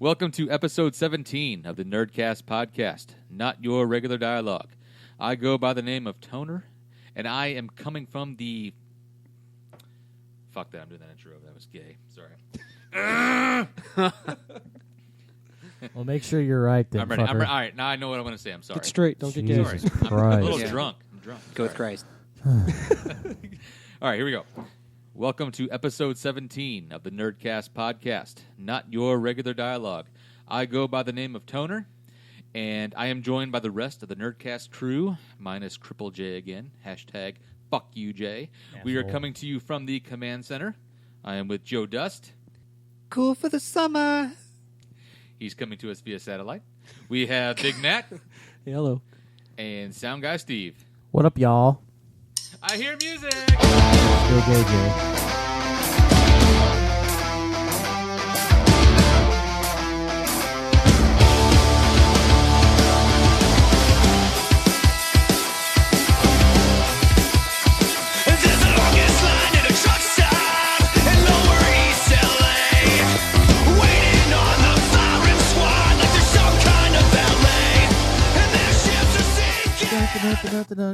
Welcome to episode 17 of the Nerdcast podcast, not your regular dialogue. I go by the name of Toner, and I am coming from the... Fuck that, I'm doing that intro. That was gay. Sorry. Well, make sure you're right then, I'm ready. fucker. All right, now I know what I'm going to say. I'm sorry. Get straight. Don't get gay. Sorry. Christ. I'm a little drunk. I'm drunk. Go with Christ. All right, here we go. Welcome to episode 17 of the Nerdcast podcast, not your regular dialogue. I go by the name of Toner, and I am joined by the rest of the Nerdcast crew, minus Cripple J again, hashtag fuck you, Jay. We are coming to you from the command center. I am with Joe Dust. Cool for the summer. He's coming to us via satellite. We have Big Nat. Hey, hello. And Sound Guy Steve. What up, y'all? I hear music! Go, JJ.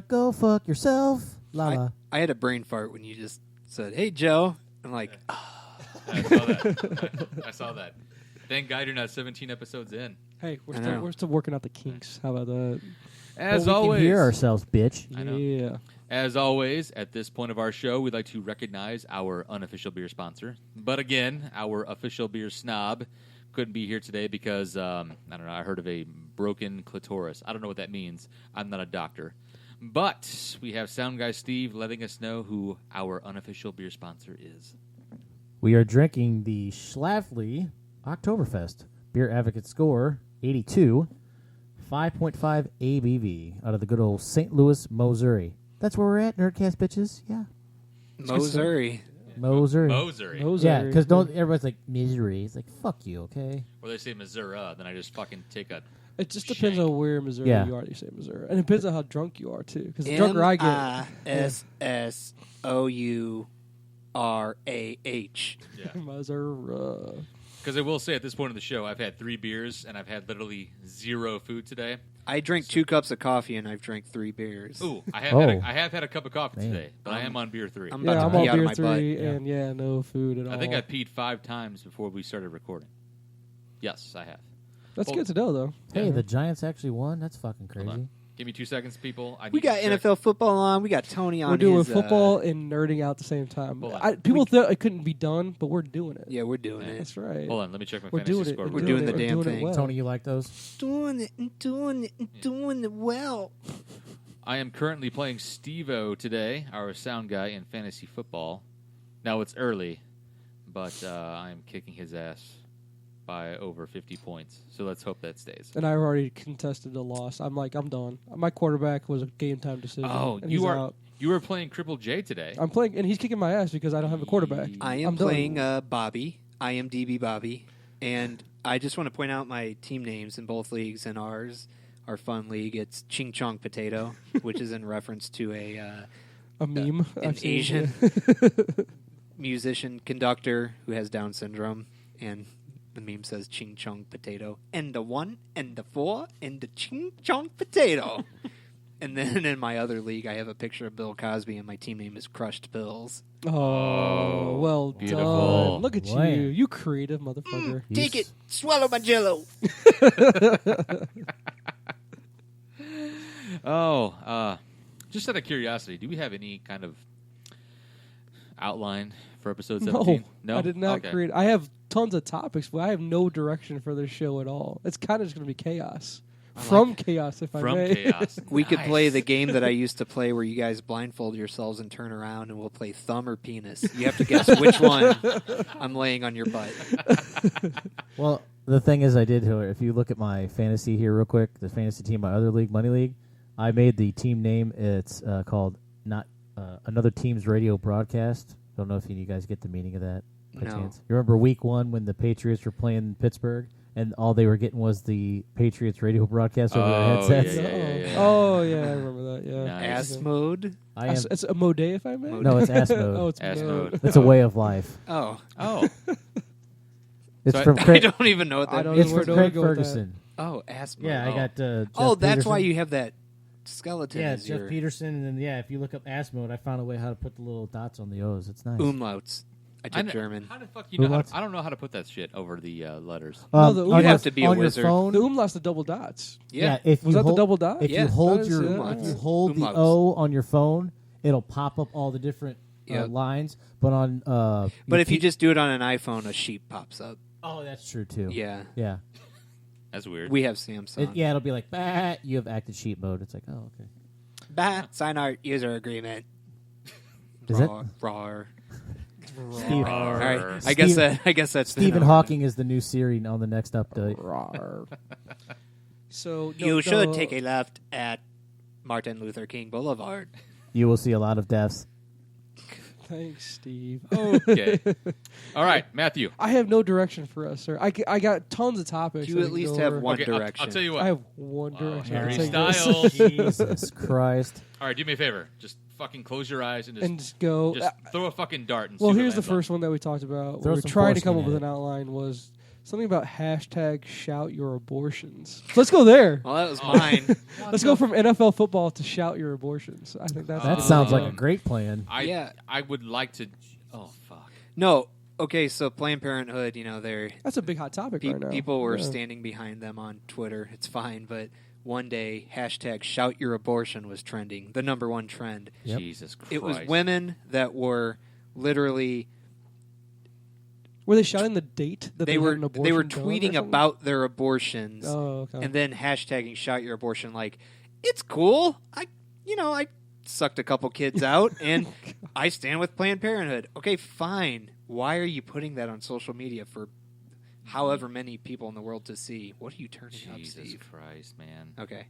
Go fuck yourself. Lala. I had a brain fart when you just said, "Hey, Joe." I'm like, I saw that. I saw that. Thank God you're not 17 episodes in. Hey, we're still working out the kinks. How about that? As We always, can hear ourselves, bitch. I know. Yeah. As always, at this point of our show, we'd like to recognize our unofficial beer sponsor. But again, our official beer snob couldn't be here today because, I don't know, I heard of a broken clitoris. I don't know what that means. I'm not a doctor. But we have Sound Guy Steve letting us know who our unofficial beer sponsor is. We are drinking the Schlafly Oktoberfest Beer Advocate Score 82, 5.5 ABV out of the good old St. Louis, Missouri. That's where we're at, Nerdcast bitches. Yeah. Missouri. Missouri. Missouri. Yeah, because don't everybody's like Missouri. It's like fuck you, okay? Or they say Missouri, then I just fucking take a... It just depends on where in Missouri you are. You say Missouri, and it depends on how drunk you are too. Because the drunker I get, MISSOURAH. Yeah. Missouri. Because I will say at this point in the show, I've had 3 beers, and I've had literally 0 food today. I drank 2 cups of coffee and I've drank 3 beers. Ooh, I have had a cup of coffee Man. today, but I am on beer 3. I'm Yeah, about I'm to on pee out of beer my 3, butt. and no food at all. I think I peed 5 times before we started recording. Yes, I have. That's good to know, though. Hey, Yeah. the Giants actually won. That's fucking Hold crazy. on. Give me 2 seconds, people. We got NFL football on. We got Tony on. We're doing his, football and nerding out at the same time. Hold on. People thought it couldn't be done, but we're doing it. Yeah, we're doing it. That's right. Hold on, let me check my We're fantasy doing it. scoreboard. We're doing the damn it thing. well. Tony, you like those? Doing it well. I am currently playing Steve-O today, our sound guy in fantasy football. Now, it's early, but I am kicking his ass by over 50 points. So let's hope that stays. And I've already contested the loss. I'm done. My quarterback was a game time decision. Oh, and you he's are out. you were playing Cripple J today. I'm playing, and he's kicking my ass because I don't have a quarterback. I am I'm done. playing Bobby. I am DB Bobby. And I just want to point out my team names in both leagues. In ours, our fun league, it's Ching Chong Potato, which is in reference to a meme. an I've seen. Asian musician conductor who has Down syndrome. And the meme says Ching Chong Potato. And the 1, and the 4, and the Ching Chong Potato. And then in my other league, I have a picture of Bill Cosby, and my team name is Crushed Bills. Oh, well beautiful. done. Look at Boy. you creative motherfucker. Take it. Swallow my jello. Just out of curiosity, do we have any kind of outline for episode 17? No, I did not create. I have tons of topics, but I have no direction for this show at all. It's kind of just going to be chaos. From chaos, if I From may. chaos. We could Nice. play the game that I used to play where you guys blindfold yourselves and turn around, and we'll play thumb or penis. You have to guess which one I'm laying on your butt. Well, the thing is, I did. If you look at my fantasy here real quick, the fantasy team, my other league, Money League, I made the team name. It's called not Another Team's Radio Broadcast. Don't know if you guys get the meaning of that by No. chance. You remember week 1 when the Patriots were playing Pittsburgh? And all they were getting was the Patriots radio broadcast over their headsets. Yeah. Oh, yeah, I remember that. Yeah. Nice. Ass mode. I am. It's a mode, if I may. Mode. No, it's ass mode. Oh, it's Ass mode. mode. It's a way of life. Oh. Oh. It's So from I Craig. don't even know what I that don't means. It's Where from do I Craig go with that? Ferguson. Oh, asthma. Yeah, I got. Jeff Oh, that's Peterson. why you have that skeleton. Yeah, as Jeff your Peterson, and then if you look up ass mode, I found a way how to put the little dots on the O's. It's nice. umlauts. I took kn- German. How the fuck you know? Who How wants- to, I don't know how to put that shit over the letters. No, the on You your- have to be a on wizard. your phone. The umlaut's the double dots. Yeah. if Was you that hold, the double dot? If Yeah, you hold that is your, it. if you hold the Umlauts. O on your phone, it'll pop up all the different Yep. lines. But on, But if you just do it on an iPhone, a sheep pops up. oh, that's true too. Yeah. yeah, That's weird. We have Samsung. yeah. It'll be like, bah, you have active sheet mode. It's like, oh, okay. Bah, sign our user agreement. Is it? Rawr. Steve, All right. I Steve- guess that's been Stephen over. Hawking is the new Siri on the next update. Rawr. So You should take a left at Martin Luther King Boulevard. You will see a lot of deaths. Thanks, Steve. Okay. All right, Matthew. I have no direction for us, sir. I got tons of topics. You that at we can least go have over. one Okay, I'll direction. tell you what. I have one direction. Harry I'll take this. Styles. Jesus Christ. All right, do me a favor. Just fucking close your eyes and just, and just go. just throw a fucking dart. And Well, see what here's the lands on. first one that we talked about. Throw We were some trying to come up foreskin with at an outline was something about hashtag shout your abortions. So let's go there. Well, that was Oh. mine. Let's go from NFL football to shout your abortions. I think that's a That good sounds one. like a great plan. I would like to. Oh fuck. No. Okay, so Planned Parenthood, That's a big hot topic right now. people were Yeah. standing behind them on Twitter. It's fine, but one day, hashtag shout your abortion was trending, the number one trend. Yep. Jesus Christ. It was women that were literally Were they shouting the date that they had were an abortion they were done or tweeting something? about their abortions Oh, okay. and then hashtagging shout your abortion like it's cool. I sucked a couple kids out and I stand with Planned Parenthood. Okay, fine. Why are you putting that on social media for however many people in the world to see? What are you turning up, Jesus Steve? Christ, man. Okay.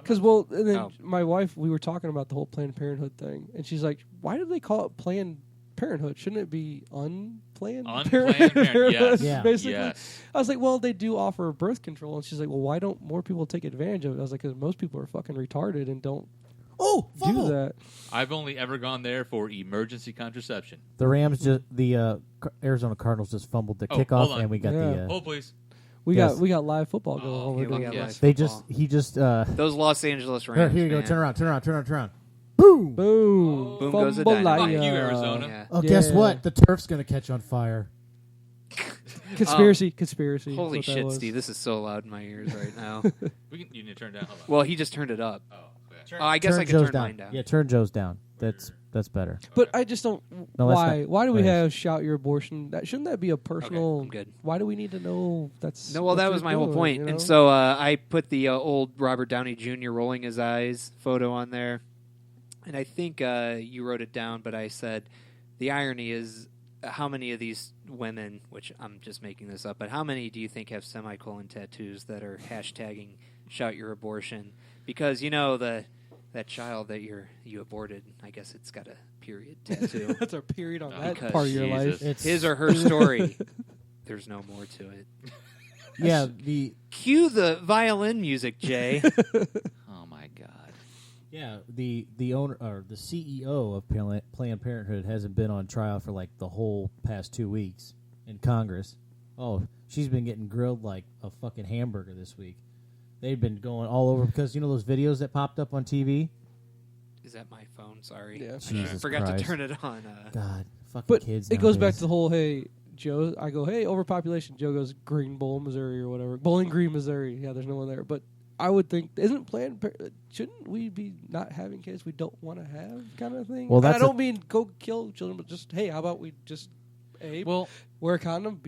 Because and then Oh. my wife, we were talking about the whole Planned Parenthood thing, and she's like, "Why do they call it Planned Parenthood? Shouldn't it be Unplanned Unplanned Parenthood, yes. Yeah. Basically, Yes. I was like, "Well, they do offer birth control," and she's like, "Well, why don't more people take advantage of it?" I was like, "Because most people are fucking retarded and don't Oh, do that." I've only ever gone there for emergency contraception. The Rams Arizona Cardinals just fumbled the Oh, kickoff, hold on. and we got Yeah. Hold, please. We Yes. got live football going Oh, on. Yeah, We're we doing got that. live They football. he just Those Los Angeles here, Rams. here you go. man. Turn around. Boom. Boom! Boom goes the Fumble dynamite. Fuck you, liar. Arizona. Yeah. Oh, guess Yeah. what? The turf's gonna catch on fire. Conspiracy. Holy what that shit, was. Steve! This is so loud in my ears right now. You need to turn down. Hold on. Well, he just turned it up. Oh, okay. Oh, I guess turn I can Joe's turn down. mine down. Yeah, turn Joe's down. That's better. But I just don't. No, that's why? not- Why do we right. have shout your abortion? Shouldn't that be a personal? I'm good. Why do we need to know that's? No, well, what that you're was my whole doing, point. you know? And so I put the old Robert Downey Jr. rolling his eyes photo on there. And I think you wrote it down, but I said the irony is how many of these women, which I'm just making this up, but how many do you think have semicolon tattoos that are hashtagging shout your abortion? Because, that child that you aborted, I guess it's got a period tattoo. that's a period on that Because part of your Jesus. life. It's His or her story. There's no more to it. yeah. Cue the violin music, Jay. Oh my God. The owner or the CEO of Planned Parenthood hasn't been on trial for like the whole past 2 weeks in Congress. Oh, she's been getting grilled like a fucking hamburger this week. They've been going all over because those videos that popped up on TV. Is that my phone? Sorry. Yeah. I Jesus forgot Christ. to turn it on. God, fucking But kids. it goes back nowadays. to the whole hey Joe. I go hey overpopulation. Joe goes Green Bowl, Missouri or whatever. Bowling Green, Missouri. Yeah, there's no one there. But I would think isn't shouldn't we be not having kids we don't want to have kind of thing? Well, And I that's don't mean go kill children, but just hey, how about we just Well, wear a condom,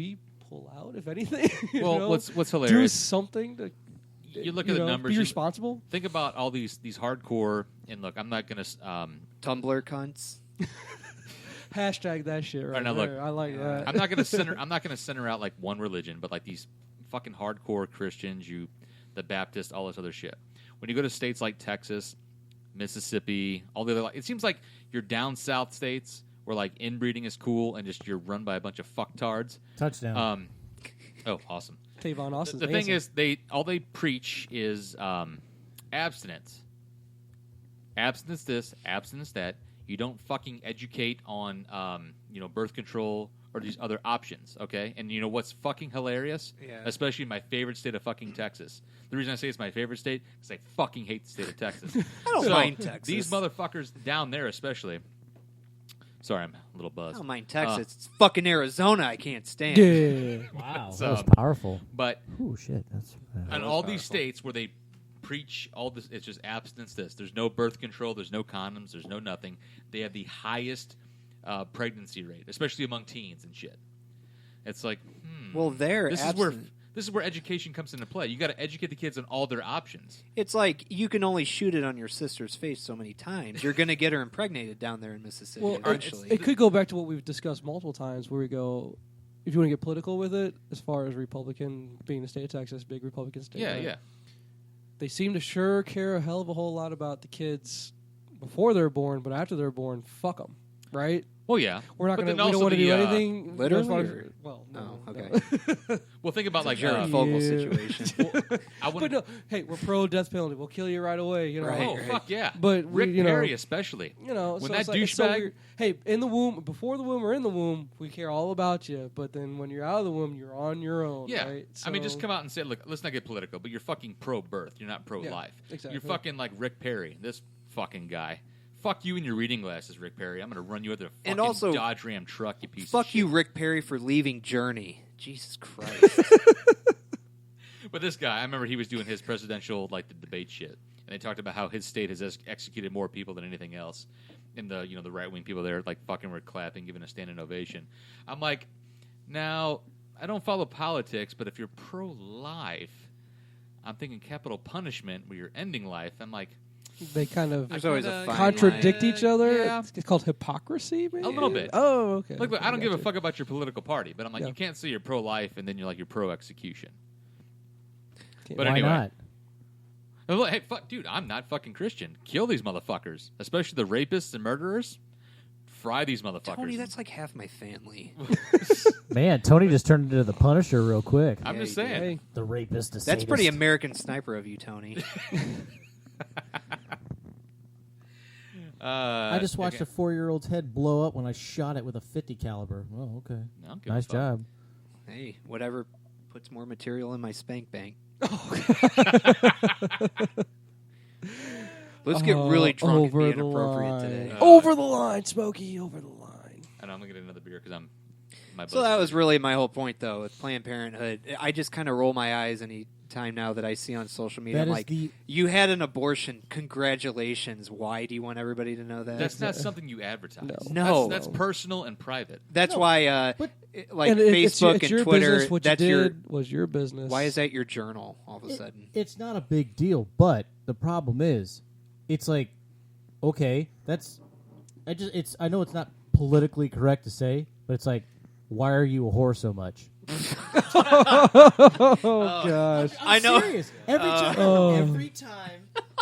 pull out if anything. you well, know? what's do hilarious? something to You look at the numbers. Be you responsible. think about all these hardcore. And look, I'm not gonna. Tumblr cunts. Hashtag that shit right now, look, there. I like that. I'm not gonna center. I'm not gonna center out like one religion, but like these fucking hardcore Christians, the Baptists, all this other shit. When you go to states like Texas, Mississippi, all the other, it seems like you're down south states where like inbreeding is cool and just you're run by a bunch of fucktards. touchdown. Oh, awesome. Tavon Austin's The thing handsome. is, all they preach is abstinence. Abstinence this, abstinence that. You don't fucking educate on birth control, or these other options, okay? And you know what's fucking hilarious? Yeah. Especially in my favorite state of fucking Texas. The reason I say it's my favorite state is I fucking hate the state of Texas. I don't mind Texas. These motherfuckers down there especially. Sorry, I'm a little I buzzed. don't mind Texas. It's fucking Arizona I can't stand. Yeah. Wow, So, that was powerful. But Oh shit, that's in all these states where they preach all this, it's just abstinence. There's no birth control, there's no condoms, there's no nothing. They have the highest pregnancy rate, especially among teens and shit. It's like, Well, there, this is where education comes into play. You got to educate the kids on all their options. it's like you can only shoot it on your sister's face so many times. You're going to get her impregnated down there in Mississippi Well, eventually. it could go back to what we've discussed multiple times, where we go, if you want to get political with it, as far as Republican being the state of Texas, big Republican state. Yeah, right? yeah. They seem to sure care a hell of a whole lot about the kids before they're born, but after they're born, fuck them, right? Well, yeah. We're not But going to. then We don't also want to the, do anything. literally, Well, no. Oh, okay. no. Well, think about like Jerry Fogel situation. I But no, hey, we're pro death penalty. We'll kill you right away. You know. Right. Oh fuck yeah! But Rick you know, Perry especially. You know, When so that it's like, it's so douchebag- weird. Hey, in the womb, before the womb or in the womb, we care all about you. But then when you're out of the womb, you're on your own. Yeah, right? I mean, So- just come out and say, look, let's not get political, but you're fucking pro-birth. You're not pro-life. exactly. You're fucking like Rick Perry, this fucking guy. Fuck you and your reading glasses, Rick Perry. I'm going to run you over the fucking And also, Dodge Ram truck, you piece of Fuck shit. you, Rick Perry, for leaving Journey. Jesus Christ. But this guy, I remember he was doing his presidential, like, the debate shit. And they talked about how his state has executed more people than anything else. And the, the right-wing people there, like, fucking were clapping, giving a standing ovation. I'm like, now, I don't follow politics, but if you're pro-life, I'm thinking capital punishment where you're ending life. I'm like, they kind of There's always a kinda fine contradict line. each other. Yeah. It's called hypocrisy, maybe? A little bit. Oh, okay. Look, I don't give a Gotcha. fuck about your political party, but I'm like, Yeah. you can't say you're pro-life and then you're like you're pro-execution. Can't- But Why anyway. not? I'm like, hey, fuck, dude, I'm not fucking Christian. Kill these motherfuckers, especially the rapists and murderers. Fry these motherfuckers. Tony, that's like half my family. Man, Tony just turned into the Punisher real quick. I'm Yeah, just you did. saying. Hey, The rapist. That's pretty American Sniper of you, Tony. I just watched okay. a 4-year-old's head blow up when I shot it with a 50 caliber. Oh, okay. I don't give a Nice fuck. job. Hey, whatever puts more material in my spank bank. Let's get really drunk and over be the inappropriate line. today. Over the line, Smokey. Over the line. And I'm gonna get another beer because my. So that was really my whole point, though, with Planned Parenthood. I just kind of roll my eyes any time now that I see on social media. That I'm is like, the you had an abortion. Congratulations. Why do you want everybody to know that? That's not something you advertise. No. That's personal and private. That's why, but- like And Facebook it's your and Twitter, business. What that's you your. did was your business. Why is that your journal all of a sudden? It's not a big deal, but the problem is, it's like, okay, I know it's not politically correct to say, but it's like, why are you a whore so much? Oh gosh. I know. Serious. Every time. Oh.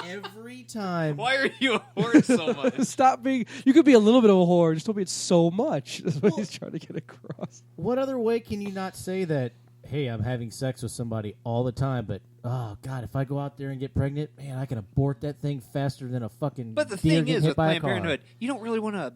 Every time. Why are you a whore so much? Stop being. You could be a little bit of a whore. Just don't be so much. That's what Well- he's trying to get across. What other way can you not say that, hey, I'm having sex with somebody all the time, but, oh, God, if I go out there and get pregnant, man, I can abort that thing faster than a fucking But the deer thing getting is, hit with by a Planned car. Parenthood, you don't really want to.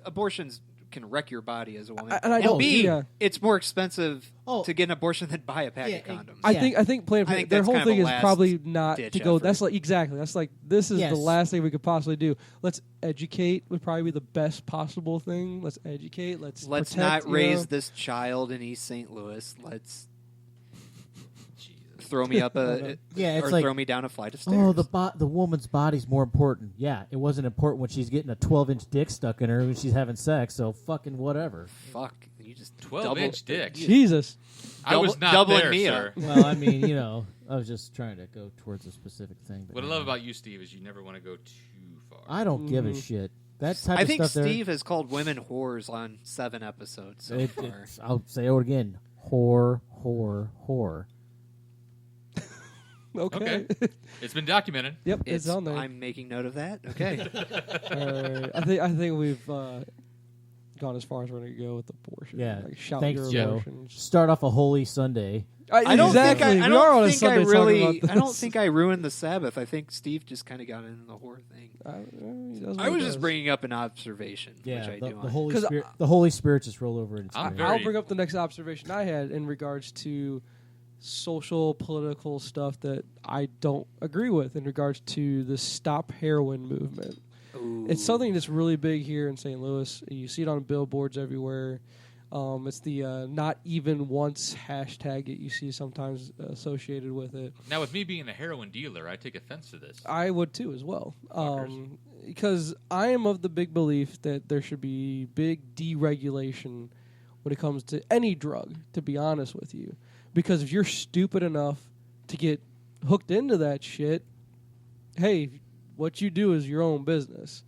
Abortions can wreck your body as a woman. And I don't- B, yeah. it's more expensive Oh. to get an abortion than buy a pack Yeah, of condoms. I Yeah. think Planned I think Parenthood. Their that's whole kind of thing a is last probably not ditch to go. effort. That's like exactly. That's like this is Yes. the last thing we could possibly do. Let's educate. Would probably be the best possible thing. Let's educate. Let's Let's protect, not raise you know? this child in East St. Louis. Let's throw me up a Yeah, it's or like, throw me down a flight of stairs. oh, the woman's body's more important. Yeah, it wasn't important when she's getting a 12-inch dick stuck in her when she's having sex, so fucking whatever. Fuck, you just 12-inch dick. Jesus. I was not doubling there, me sir. up. Well, I mean, I was just trying to go towards a specific thing. But What I love about you, Steve, is you never want to go too far. I don't give a shit. That type I of think stuff Steve has called women whores on 7 episodes so there. far. I'll say it again. Whore, whore, whore. Okay. It's been documented. Yep. It's on there. I'm making note of that. Okay. I think we've gone as far as we're going to go with abortion. Yeah. Like shout Thanks, your Joe. abortions. Start off a holy Sunday. I don't Exactly. think I We are on a don't think I Sunday talking really. about I don't this. think I ruined the Sabbath. I think Steve just kind of got into the whore thing. He does what I he was does. just bringing up an observation, Yeah, which I the, do. the Holy 'Cause Spirit. The Holy Spirit just rolled over and I'm it's very- I'll bring up the next observation I had in regards to social, political stuff that I don't agree with in regards to the Stop Heroin Movement. Ooh. It's something that's really big here in St. Louis. You see it on billboards everywhere. It's the not even once hashtag that you see sometimes associated with it. Now, with me being a heroin dealer, I take offense to this. I would too as well. Fuckers. Because I am of the big belief that there should be big deregulation when it comes to any drug, to be honest with you. Because if you're stupid enough to get hooked into that shit, hey, what you do is your own business.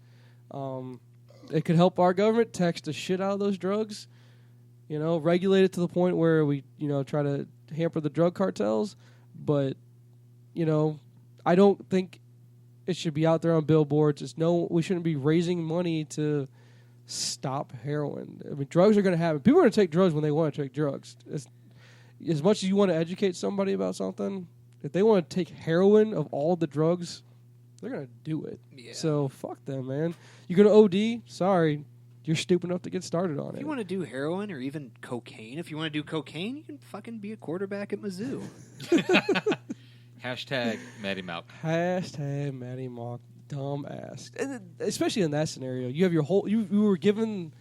It could help our government tax the shit out of those drugs, regulate it to the point where we, try to hamper the drug cartels. But, I don't think it should be out there on billboards. We shouldn't be raising money to stop heroin. I mean, drugs are going to happen. People are going to take drugs when they want to take drugs. As much as you want to educate somebody about something, if they want to take heroin of all the drugs, they're going to do it. Yeah. So fuck them, man. You're going to OD? Sorry. You're stupid enough to get started on If it. you want to do heroin or even cocaine, if you want to do cocaine, you can fucking be a quarterback at Mizzou. Hashtag Matty Mouk. Hashtag Matty Mock, dumb ass. And especially in that scenario, you have your whole. You were given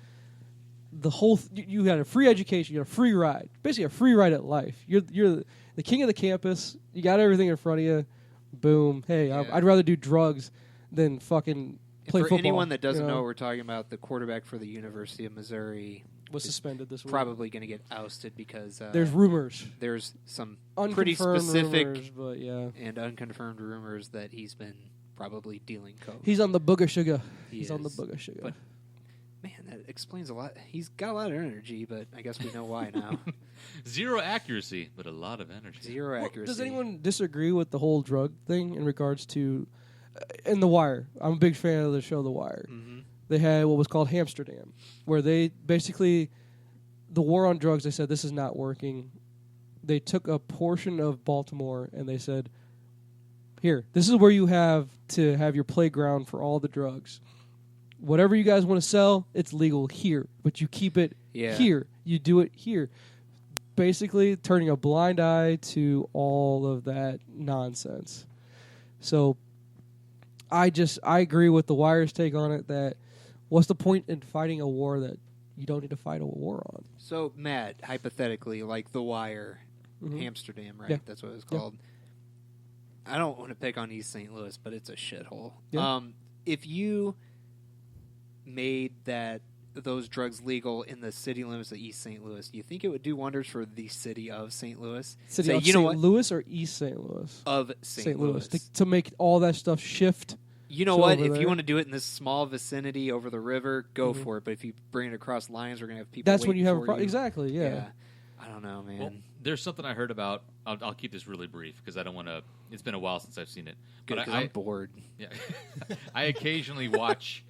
the whole. You had a free education. You had a free ride. Basically, a free ride at life. You're the king of the campus. You got everything in front of you. Boom. Hey, Yeah. I'd rather do drugs than fucking play For football. anyone that doesn't you know, we're talking about the quarterback for the University of Missouri was is suspended this week. probably going to get ousted because There's rumors, there's some unconfirmed pretty specific rumors, but yeah, and unconfirmed rumors that he's been probably dealing coke. he's on the booger sugar. He He's on the is. booger sugar. But man, that explains a lot. He's got a lot of energy, but I guess we know why now. Zero accuracy, but a lot of energy. Zero Well, accuracy. does anyone disagree with the whole drug thing in regards to in The Wire? I'm a big fan of the show The Wire. Mm-hmm. They had what was called Amsterdam, where they basically the war on drugs. They said this is not working. They took a portion of Baltimore and they said, "Here, this is where you have to have your playground for all the drugs. Whatever you guys want to sell, it's legal here, but you keep it Yeah. here. You do it here." Basically, turning a blind eye to all of that nonsense. So, I agree with the Wire's take on it. That what's the point in fighting a war that you don't need to fight a war on? So, Matt, hypothetically, like The Wire, Mhm. Amsterdam, right? Yeah. That's what it was Yeah. called. I don't want to pick on East St. Louis, but it's a shithole. Yeah. If you made those drugs legal in the city limits of East St. Louis, do you think it would do wonders for the city of St. Louis? City Say, of you know St. what? Louis or East St. Louis? Of St. Louis. To make all that stuff shift. You know to what? over If there. you want to do it in this small vicinity over the river, go Mhm. for it. But if you bring it across lines, we're going to have people That's when waiting you have a for problem. you. Exactly, yeah. I don't know, man. Well, there's something I heard about. I'll keep this really brief because I don't want to. It's been a while since I've seen it. Good, But 'cause I'm bored. yeah, I occasionally watch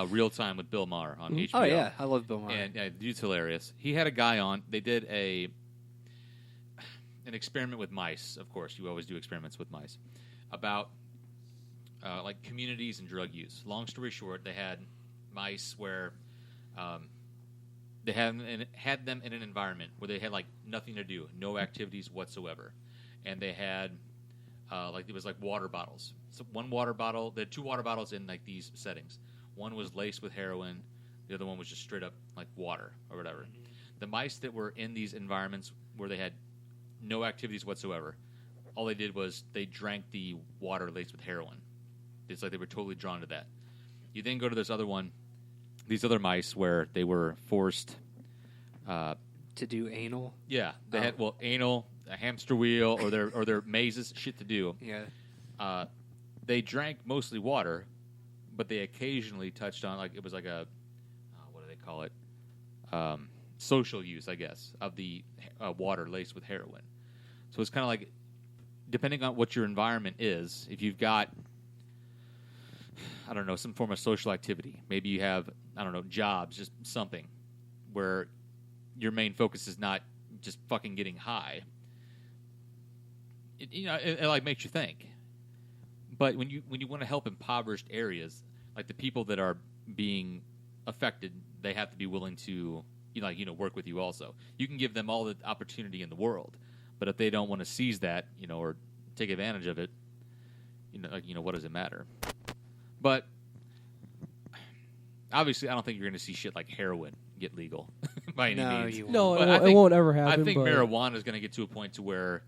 Real Time with Bill Maher on HBO. Oh, yeah. I love Bill Maher. And the dude's hilarious. He had a guy on. They did an experiment with mice. Of course, you always do experiments with mice about like communities and drug use. Long story short, they had mice where they had them in an environment where they had like nothing to do, no activities whatsoever, and they had it was like water bottles. So one water bottle, they had two water bottles in like these settings. One was laced with heroin. The other one was just straight up like water or whatever. The mice that were in these environments where they had no activities whatsoever, all they did was they drank the water laced with heroin. It's like they were totally drawn to that. You then go to these other mice where they were forced. To do anal? Yeah, they had anal, a hamster wheel, or their mazes, shit to do. Yeah. They drank mostly water, but they occasionally touched on it was like a what do they call it? Social use, I guess, of the water laced with heroin. So it's kind of like depending on what your environment is. If you've got I don't know, some form of social activity. Maybe you have, I don't know, jobs, just something where your main focus is not just fucking getting high. it like makes you think. But when you want to help impoverished areas, like the people that are being affected, they have to be willing to work with you also. You can give them all the opportunity in the world, but if they don't want to seize that, or take advantage of it, what does it matter? But obviously, I don't think you're going to see shit like heroin get legal by any means. You won't. No, But it won't ever happen. I think but marijuana is going to get to a point to where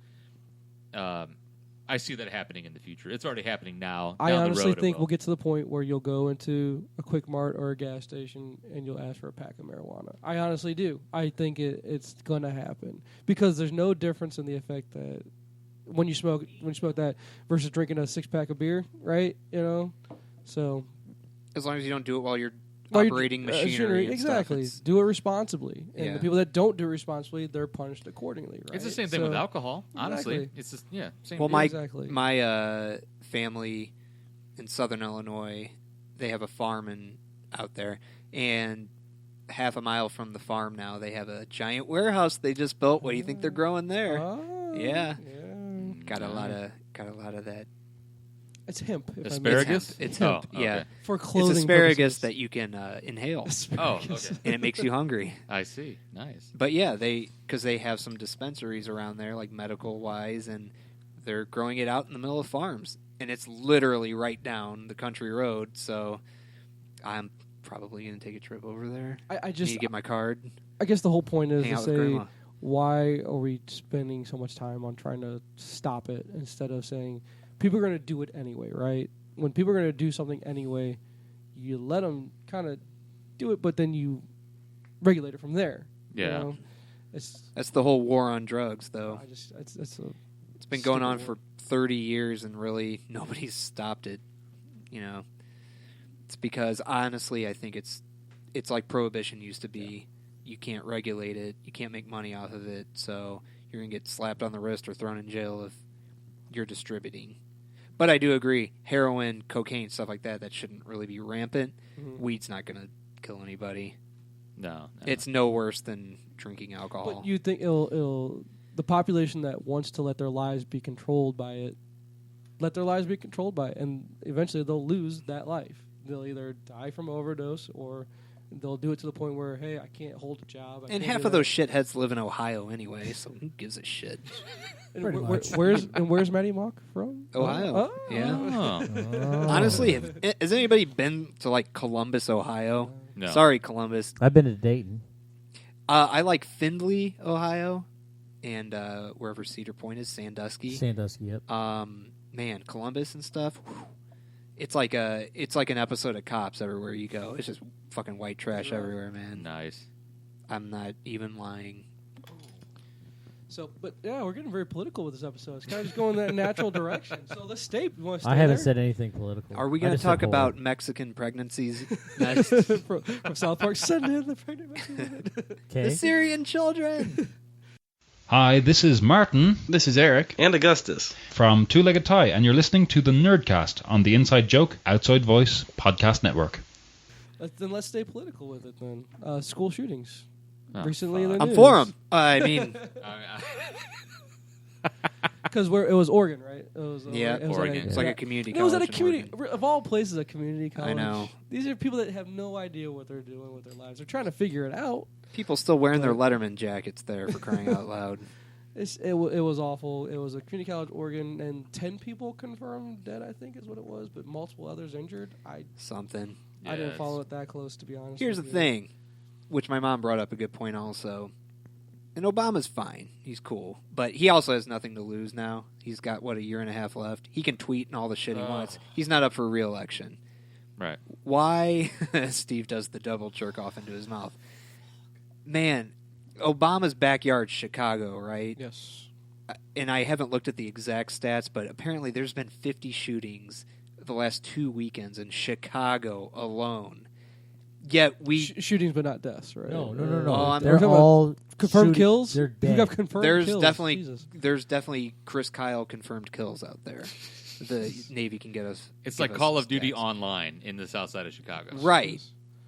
I see that happening in the future. It's already happening now. I Down honestly the road, think it we'll will. get to the point where you'll go into a Quick Mart or a gas station and you'll ask for a pack of marijuana. I honestly do. I think it's going to happen because there's no difference in the effect that when you smoke that versus drinking a 6-pack of beer, right? So As long as you don't do it while you're while you're- operating machinery. And exactly. Stuff, Do it responsibly, and Yeah. the people that don't do it responsibly, they're punished accordingly. Right? It's the same thing So- with alcohol. Honestly, Exactly. it's just same. Well, deal. my Exactly. my family in Southern Illinois, they have a farm out there, and half a mile from the farm now, they have a giant warehouse they just built. What do you think they're growing there? Oh, Yeah. yeah. Got a lot of that. It's hemp. if I may Asparagus? say. It's hemp. Oh, Yeah, okay. For it's clothing asparagus purposes. that you can inhale, Oh, okay. and it makes you hungry. I see. Nice. But yeah, because they have some dispensaries around there, like medical wise, and they're growing it out in the middle of farms, and it's literally right down the country road. So I'm probably going to take a trip over there. I Need just to get my card. I guess the whole point is Hang to out with say, grandma. why are we spending so much time on trying to stop it instead of saying people are going to do it anyway, right? When people are going to do something anyway, you let them kind of do it, but then you regulate it from there. Yeah. That's the whole war on drugs, though. It's It's been going on stupid for 30 years, and really nobody's stopped it. It's because honestly, I think it's like prohibition used to be. You can't regulate it. You can't make money off of it. So you're gonna get slapped on the wrist or thrown in jail if you're distributing. But I do agree, heroin, cocaine, stuff like that shouldn't really be rampant. Mhm. Weed's not gonna kill anybody. No. It's no worse than drinking alcohol. But you think it'll the population that wants to let their lives be controlled by it, let their lives be controlled by it, and eventually they'll lose that life. They'll either die from overdose or they'll do it to the point where, hey, I can't hold a job. And half of those shitheads live in Ohio anyway, so who gives a shit? Pretty much. Where's Matty Mock from? Ohio. Oh. Yeah. Oh. Honestly, has anybody been to like Columbus, Ohio? No. Sorry, Columbus. I've been to Dayton. I like Findlay, Ohio, and wherever Cedar Point is, Sandusky. Sandusky, yep. Man, Columbus and stuff. Whew. It's like an episode of Cops everywhere you go. It's just fucking white trash everywhere, man. Nice. I'm not even lying. So, but yeah, we're getting very political with this episode. It's kind of just going that natural direction. So let's stay. You want to stay I haven't there? said anything political. Are we I going to just said talk whole. about Mexican pregnancies next? from South Park. Send in the pregnant Mexican. The Okay. Syrian children. Hi, this is Martin This is Eric. And Augustus. from Two Legged Tie, and you're listening to the Nerdcast on the Inside Joke, Outside Voice podcast network. Then let's stay political with it. Then school shootings Oh, recently in the fuck. news. I'm for them. I mean, because it was Oregon, right? It was yeah, it was Oregon. At It's like a community it was at a college in community Oregon. of all places, a community college. know. These are people that have no idea what they're doing with their lives. They're trying to figure it out. People still wearing their Letterman jackets there for crying out loud. It was awful. It was a community college, Oregon, and 10 people confirmed dead, I think is what it was, but multiple others injured. I Something. didn't follow it that close, to be honest. Here's the with you. thing, which my mom brought up a good point also. And Obama's fine. He's cool. But he also has nothing to lose now. He's got, what, a year and a half left? He can tweet and all the shit he wants. He's not up for re-election. Right. Why? Steve does the double jerk off into his mouth. Man, Obama's backyard, Chicago, right? Yes. And I haven't looked at the exact stats, but apparently there's been 50 shootings the last 2 weekends in Chicago alone. Yet we... shootings, but not deaths, right? No. Oh, They're talking about all confirmed shooting- kills. They're You dead. got confirmed There's kills. definitely Jesus. Chris Kyle confirmed kills out there. The Navy can get us. It's give like us Call the of Duty stats. Online in the south side of Chicago. Right.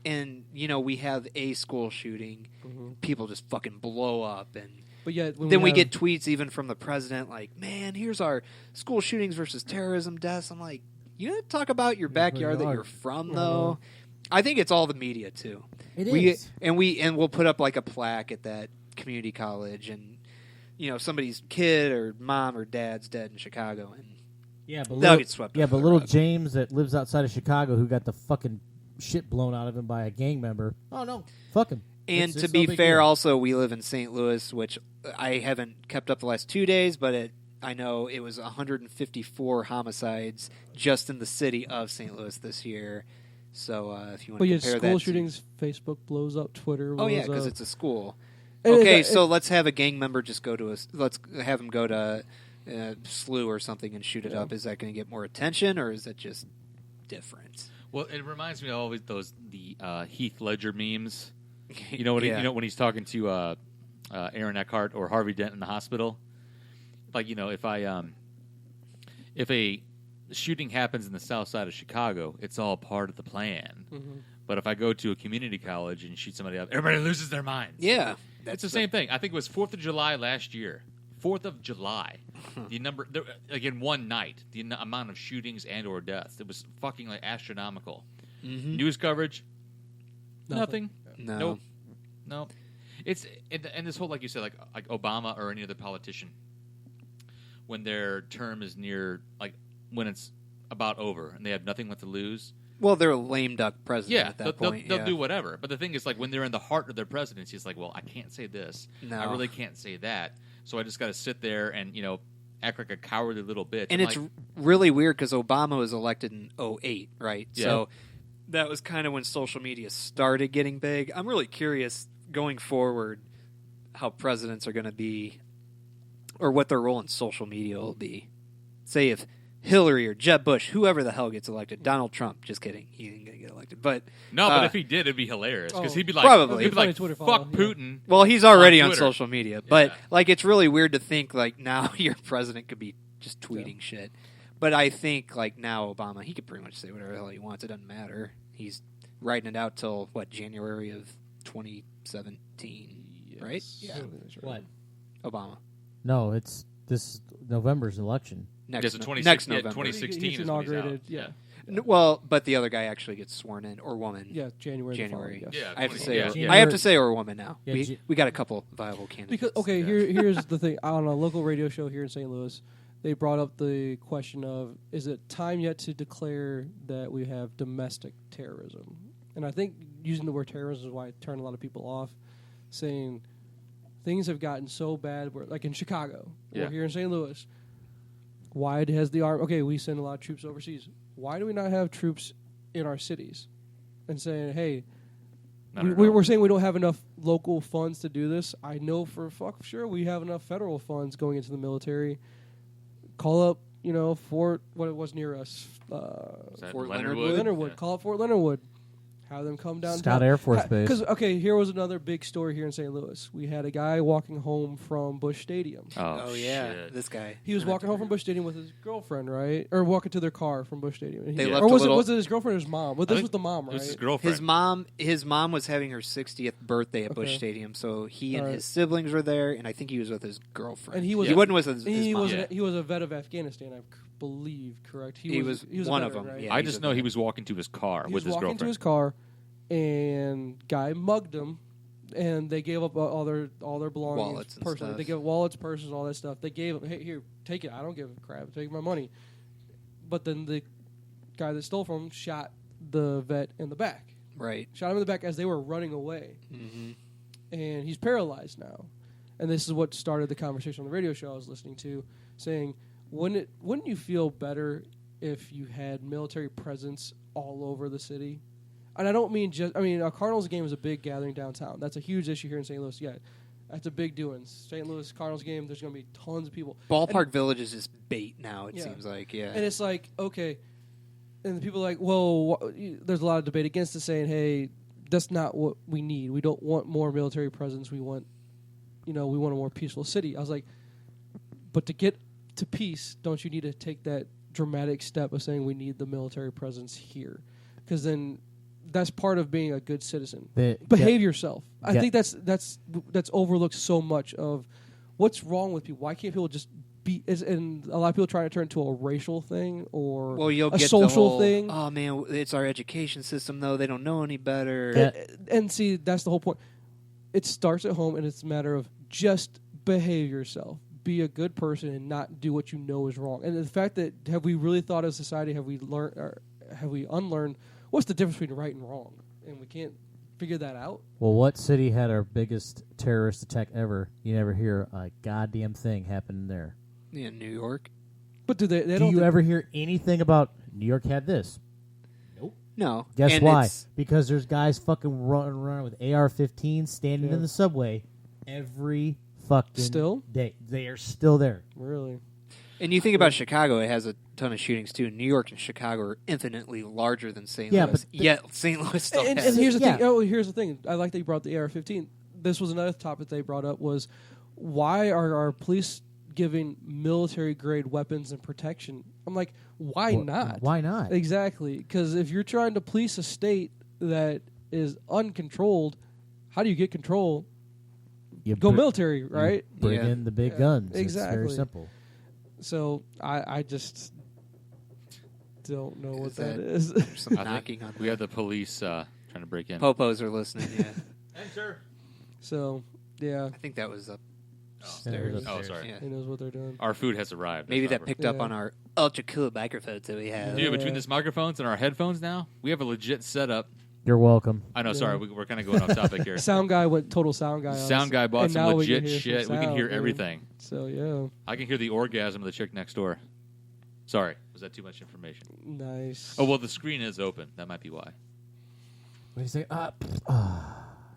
And, we have a school shooting. Mhm. People just fucking blow up. And But yet, when then we have, get tweets even from the president like, man, here's our school shootings versus terrorism deaths. I'm like, you gonna talk about your backyard that you're from, though? I think it's all the media, too. It is. And we'll put up like a plaque at that community college, and somebody's kid or mom or dad's dead in Chicago, and they'll get swept. Yeah, but little James that lives outside of Chicago who got the fucking shit blown out of him by a gang member. Oh no, fuck him. And It's to no be big fair, deal. also we live in St. Louis, which I haven't kept up the last 2 days, but I know it was 154 homicides just in the city of St. Louis this year. So if you want but to yet compare school that, shootings, Facebook blows up, Twitter. oh yeah, blows because up. it's a school. And Okay, it- so let's have a gang member just go to let's have him go to SLU or something and shoot it up. Is that going to get more attention, or is that just different? Well, it reminds me of always the Heath Ledger memes. You know what? When he's talking to Aaron Eckhart or Harvey Dent in the hospital. Like if a shooting happens in the south side of Chicago, it's all part of the plan. Mm-hmm. But if I go to a community college and shoot somebody up, everybody loses their minds. Yeah, It's the same thing. I think it was 4th of July last year. 4th of July. The number, again, one night, the amount of shootings and or deaths, it was fucking like astronomical. Mm-hmm. News coverage, nothing. No. Nope. It's and this whole, like you said, like Obama or any other politician, when their term is near, like when it's about over and they have nothing left to lose. Well, they're a lame duck president Yeah, at that they'll point. they'll do whatever. But the thing is, like when they're in the heart of their presidency, it's like, well, I can't say this. No. I really can't say that. So I just got to sit there and act like a cowardly little bitch. And I'm it's like, really weird because Obama was elected in 2008, right? Yeah. So that was kind of when social media started getting big. I'm really curious going forward how presidents are going to be or what their role in social media will be. Say if Hillary or Jeb Bush, whoever the hell gets elected, Donald Trump, just kidding, he ain't going to get elected. But no, but if he did, it'd be hilarious because he'd be like, probably. he'd be like, Funny Twitter fuck follow, yeah. Putin. well, he's already on Twitter. social media. But Yeah. like it's really weird to think like now your president could be just tweeting shit. But I think like now Obama, he could pretty much say whatever the hell he wants. It doesn't matter. He's writing it out till January of 2017, right? Yeah. What? Obama. No, it's this November's election. Next, Yes, the no- 26 next yeah, November. 2016 He's is when he's inaugurated. out. Yeah. Well, but the other guy actually gets sworn in, or woman. Yeah, January. January. The following, yes. Yeah, I have to 20 say, yeah. I have to say, or a woman now. Yeah, We got a couple viable candidates. Because okay, here's the thing. On a local radio show here in St. Louis, they brought up the question of, is it time yet to declare that we have domestic terrorism? And I think using the word terrorism is why it turned a lot of people off, saying things have gotten so bad, where, like in Chicago Yeah. or here in St. Louis, why has the army... Okay, we send a lot of troops overseas. Why do we not have troops in our cities? And saying, hey... We're saying we don't have enough local funds to do this. I know for sure we have enough federal funds going into the military. Call up, Fort, what it was near us. Fort Leonard Leonard Wood? Leonardwood. Call up Fort Leonardwood. Have them come down. Scott Air Force Base. Because, okay, here was another big story here in St. Louis. We had a guy walking home from Busch Stadium. Oh yeah, shit. this guy. He was walking home from Busch Stadium with his girlfriend, right? Or walking to their car from Busch Stadium. And They he- left or a was little- it his girlfriend or his mom? Well, I this think was the mom, It was his right? girlfriend. His mom was having her 60th birthday at Busch Okay. Stadium, so he and Alright. his siblings were there, and I think he was with his girlfriend. And he was he a- wasn't with his He mom. was Yeah. he was a vet of Afghanistan, I believe, correct? He was a one of veteran, them, right? yeah. I he's just a know he vet. was walking to his car He with was his walking girlfriend. to his car, and guy mugged him, and they gave up all their belongings, Wallets and personally. stuff. They gave wallets, purses, all that stuff. They gave him, hey, here, take it. I don't give a crap. Take my money. But then the guy that stole from him shot the vet in the back. Right. Shot him in the back as they were running away, Mm-hmm. and he's paralyzed now. And this is what started the conversation on the radio show I was listening to, saying, wouldn't you feel better if you had military presence all over the city? And I don't mean just... I mean, a Cardinals game is a big gathering downtown. That's a huge issue here in St. Louis. Yeah, that's a big doing. St. Louis Cardinals game, there's going to be tons of people. Ballpark Village is just bait now, it Yeah. seems like, yeah. And it's like, okay... And the people are like, well, there's a lot of debate against it, saying, hey, that's not what we need. We don't want more military presence. We want, we want a more peaceful city. I was like, but to get to peace, don't you need to take that dramatic step of saying we need the military presence here? Because then that's part of being a good citizen. Behave yourself. I think that's overlooked so much of what's wrong with people? Why can't people just be? And a lot of people try to turn it into a racial thing or you'll a get social the whole, thing. Oh man, it's our education system though. They don't know any better. And see, that's the whole point. It starts at home, and it's a matter of just behave yourself. Be a good person and not do what you know is wrong. And the fact that have we really thought as a society, have we learned or have we unlearned what's the difference between right and wrong? And we can't figure that out. Well, what city had our biggest terrorist attack ever? You never hear a goddamn thing happen there. Yeah, New York. But do they Do don't you ever hear anything about New York had this? No. Guess and why? it's- Because there's guys fucking running with AR-15s standing Yeah. in the subway every fucking Still? day. They are still there. really? And you think about Chicago, it has a ton of shootings too. New York and Chicago are infinitely larger than St. Yeah, Louis. but Yet St. Louis still And has here's it. the Yeah. thing. Oh, here's the thing. I like that you brought the AR-15. This was another topic they brought up was why are our police giving military-grade weapons and protection? I'm like, why not? Why not? Exactly. Because if you're trying to police a state that is uncontrolled, how do you get control? You Go br- military, right? Bring Yeah. in the big Yeah, guns. It's exactly. very simple. So I just don't know what Is that that- is. Some I knocking on think we have the police trying to break in. Popos are listening, yeah. So, yeah, I think that was Yeah, upstairs. it Oh, was sorry. Yeah. who knows what they're doing. Our food has arrived. Maybe That's that what picked up Yeah. on our ultra cool microphones that we have. Dude, between Yeah. this microphones and our headphones now, we have a legit setup. You're welcome. I know, Yeah. sorry, we're kind of going off topic here. Sound guy went total sound guy. on us. Sound guy bought And some now we can legit hear some shit. We can sound, hear dude. everything. So, yeah, I can hear the orgasm of the chick next door. Sorry, was that too much information? nice. Oh, well, the screen is open. That might be why. What do you say?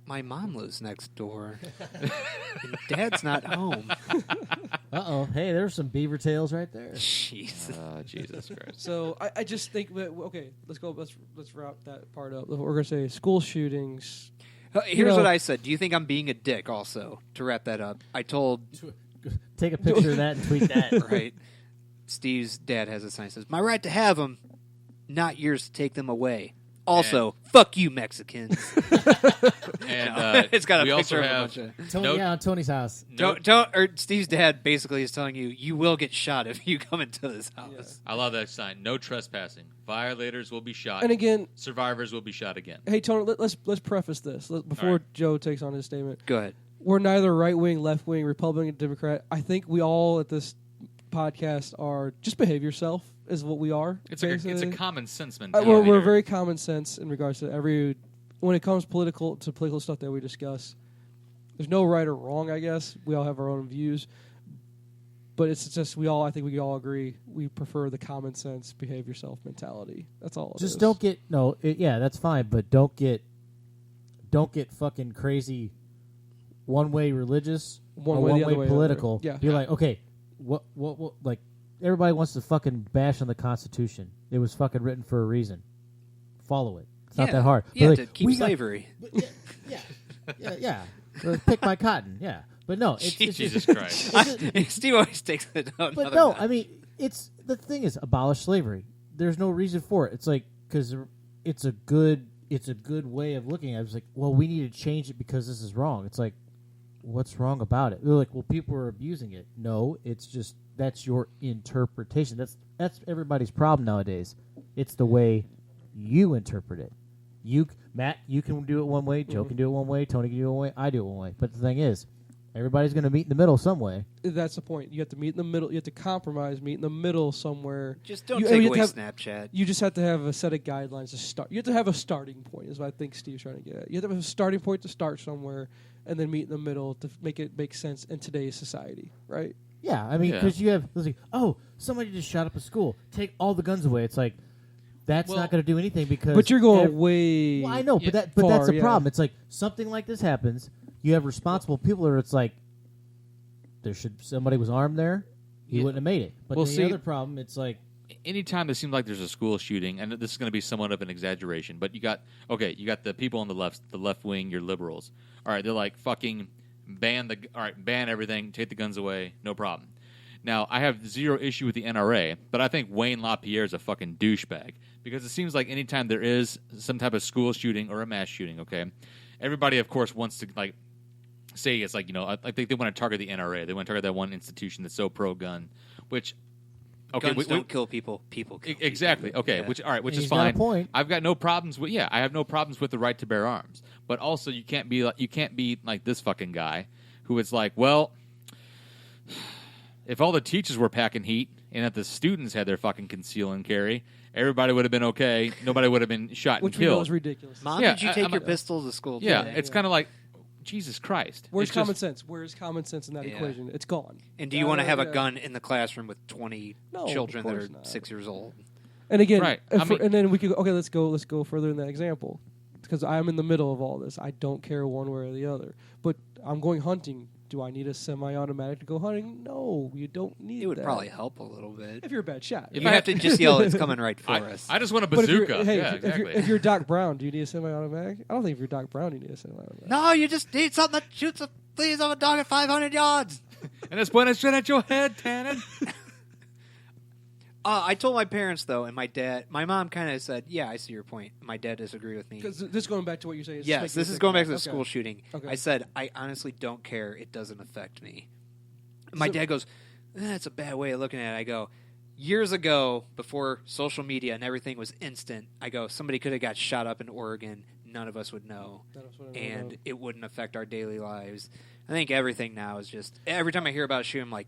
My mom lives next door. And Dad's not home. Uh-oh. Hey, there's some beaver tails right there. Jeez. Jesus Christ. So I just think that okay, let's go. Let's wrap that part up. We're gonna say school shootings. Here's know- what I said. Do you think I'm being a dick also? To wrap that up, I told, Take a picture of that and tweet that. right, Steve's dad has a sign that says, "My right to have them, not yours to take them away." Also, fuck you, Mexicans. And It's got a we picture also of a have bunch of... Tony, Nope. yeah, Tony's house. Don't, or Steve's dad basically is telling you, you will get shot if you come into this house. I love that sign. No trespassing. Violators will be shot. And again, Survivors will be shot again. hey Tony, let's preface this before All right. Joe takes on his statement. Go ahead. We're neither right wing, left wing, Republican, Democrat. I think we all at this podcast are just behave yourself is what we are. It's a basically. common sense mentality. We're here. very common sense in regards to when it comes to political stuff that we discuss. There's no right or wrong, I guess. We all have our own views, but it's just I think we all agree we prefer the common sense behave yourself mentality. That's all. Just don't get yeah, that's fine, but don't get fucking crazy one way religious One or way, the one other way way, the other political. way. Yeah. Be like, okay, what like everybody wants to fucking bash on the Constitution. It was fucking written for a reason. Follow it. It's not that hard. Yeah, But to like, keep we got- slavery. yeah. Pick my cotton. Yeah, but no, it's Jesus Christ. Steve always takes it down. But no, I mean, it's the thing is abolish slavery. There's no reason for it. It's like because it's a good way of looking at it. It's like, well, we need to change it because this is wrong. It's like, what's wrong about it? They're like, well, people are abusing it. No, it's just that's your interpretation. That's everybody's problem nowadays. It's the way you interpret it. Matt, you can do it one way. Joe can do it one way. Tony can do it one way. I do it one way. But the thing is, everybody's going to meet in the middle some way. That's the point. You have to meet in the middle. You have to compromise. Meet in the middle somewhere. just don't you take have away to have- Snapchat. You just have to have a set of guidelines to start. You have to have a starting point. Is what I think Steve's trying to get at. You have to have a starting point to start somewhere, and then meet in the middle to make it make sense in today's society, right? Yeah, I mean, Yeah. because you have, it's like, oh, somebody just shot up a school. Take all the guns away. It's like, that's Well, not going to do anything because. But you're going way. Well, I know, Yeah, but that's far, a yeah. problem. It's like something like this happens. You have responsible people, or it's like, somebody was armed there. He Yeah. wouldn't have made it. But Well, then see- the other problem, it's like, Anytime it seems like there's a school shooting, and this is going to be somewhat of an exaggeration, but you got the people on the left wing, your liberals. All right, they're like fucking ban everything, take the guns away, no problem. Now, I have zero issue with the NRA, but I think Wayne LaPierre is a fucking douchebag because it seems like anytime there is some type of school shooting or a mass shooting, okay, everybody of course wants to like say it's like, I think they want to target the NRA. They want to target that one institution that's so pro-gun, which... Okay, Guns don't kill people. People kill exactly. people. Okay, Yeah. which He's is got fine. a point. I've got no problems with I have no problems with the right to bear arms. But also you can't be like this fucking guy who is like, well, if all the teachers were packing heat and if the students had their fucking conceal and carry, everybody would have been okay. Nobody would have been shot Which and we know killed. is ridiculous. Mom, Yeah, did you take I'm your a- pistol to school Yeah, today? it's kind of like Jesus Christ. Where's It's common just- sense? Where's common sense in that Yeah. equation? It's gone. And do you want to have a gun in the classroom with 20 No, of children that course are not. 6 years old? And again, Right. and then we could let's go further in that example, because I'm in the middle of all this. I don't care one way or the other, but I'm going hunting. Do I need a semi-automatic to go hunting? No, you don't need. It would that. probably help a little bit. if you're a bad shot. You have to just yell, "It's coming right for us." I just want a But if you're, bazooka. hey, Yeah, if you're- exactly. if you're Doc Brown, do you need a semi-automatic? I don't think if you're Doc Brown, you need a semi-automatic. No, you just need something that shoots a fleas of a dog at 500 yards. And it's pointed straight at your head, Tannen. I told my parents, though, and my mom kind of said, yeah, I see your point. My dad disagreed with me. Because this is going back to what you're saying. Yes, this is going back to the Okay. school shooting. Okay. I said, I honestly don't care. It doesn't affect me. My So- dad goes, that's a bad way of looking at it. I go, years ago, before social media and everything was instant, I go, somebody could have got shot up in Oregon. None of us would know. And it wouldn't affect our daily lives. I think everything now is just, every time I hear about a shooting, I'm like,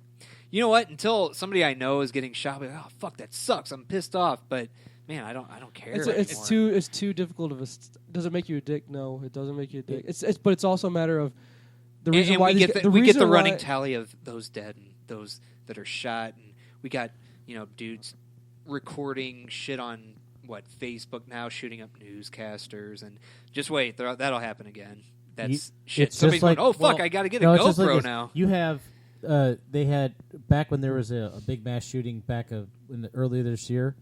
you know what? Until somebody I know is getting shot, I'm like, oh, fuck, that sucks. I'm pissed off. But, man, I don't care anymore. It's too difficult of a. Does it make you a dick? No, it doesn't make you a dick. But it's also a matter of the reason and why we these get guys- the, we get the reason running why- tally of those dead and those that are shot, and we got dudes recording shit on Facebook now, shooting up newscasters, and just wait, that'll happen again. That's shit. It's Somebody's just like- going, oh fuck, well, I got to get No, a it's just like GoPro this. now. You have they had back when there was a big mass shooting earlier this year.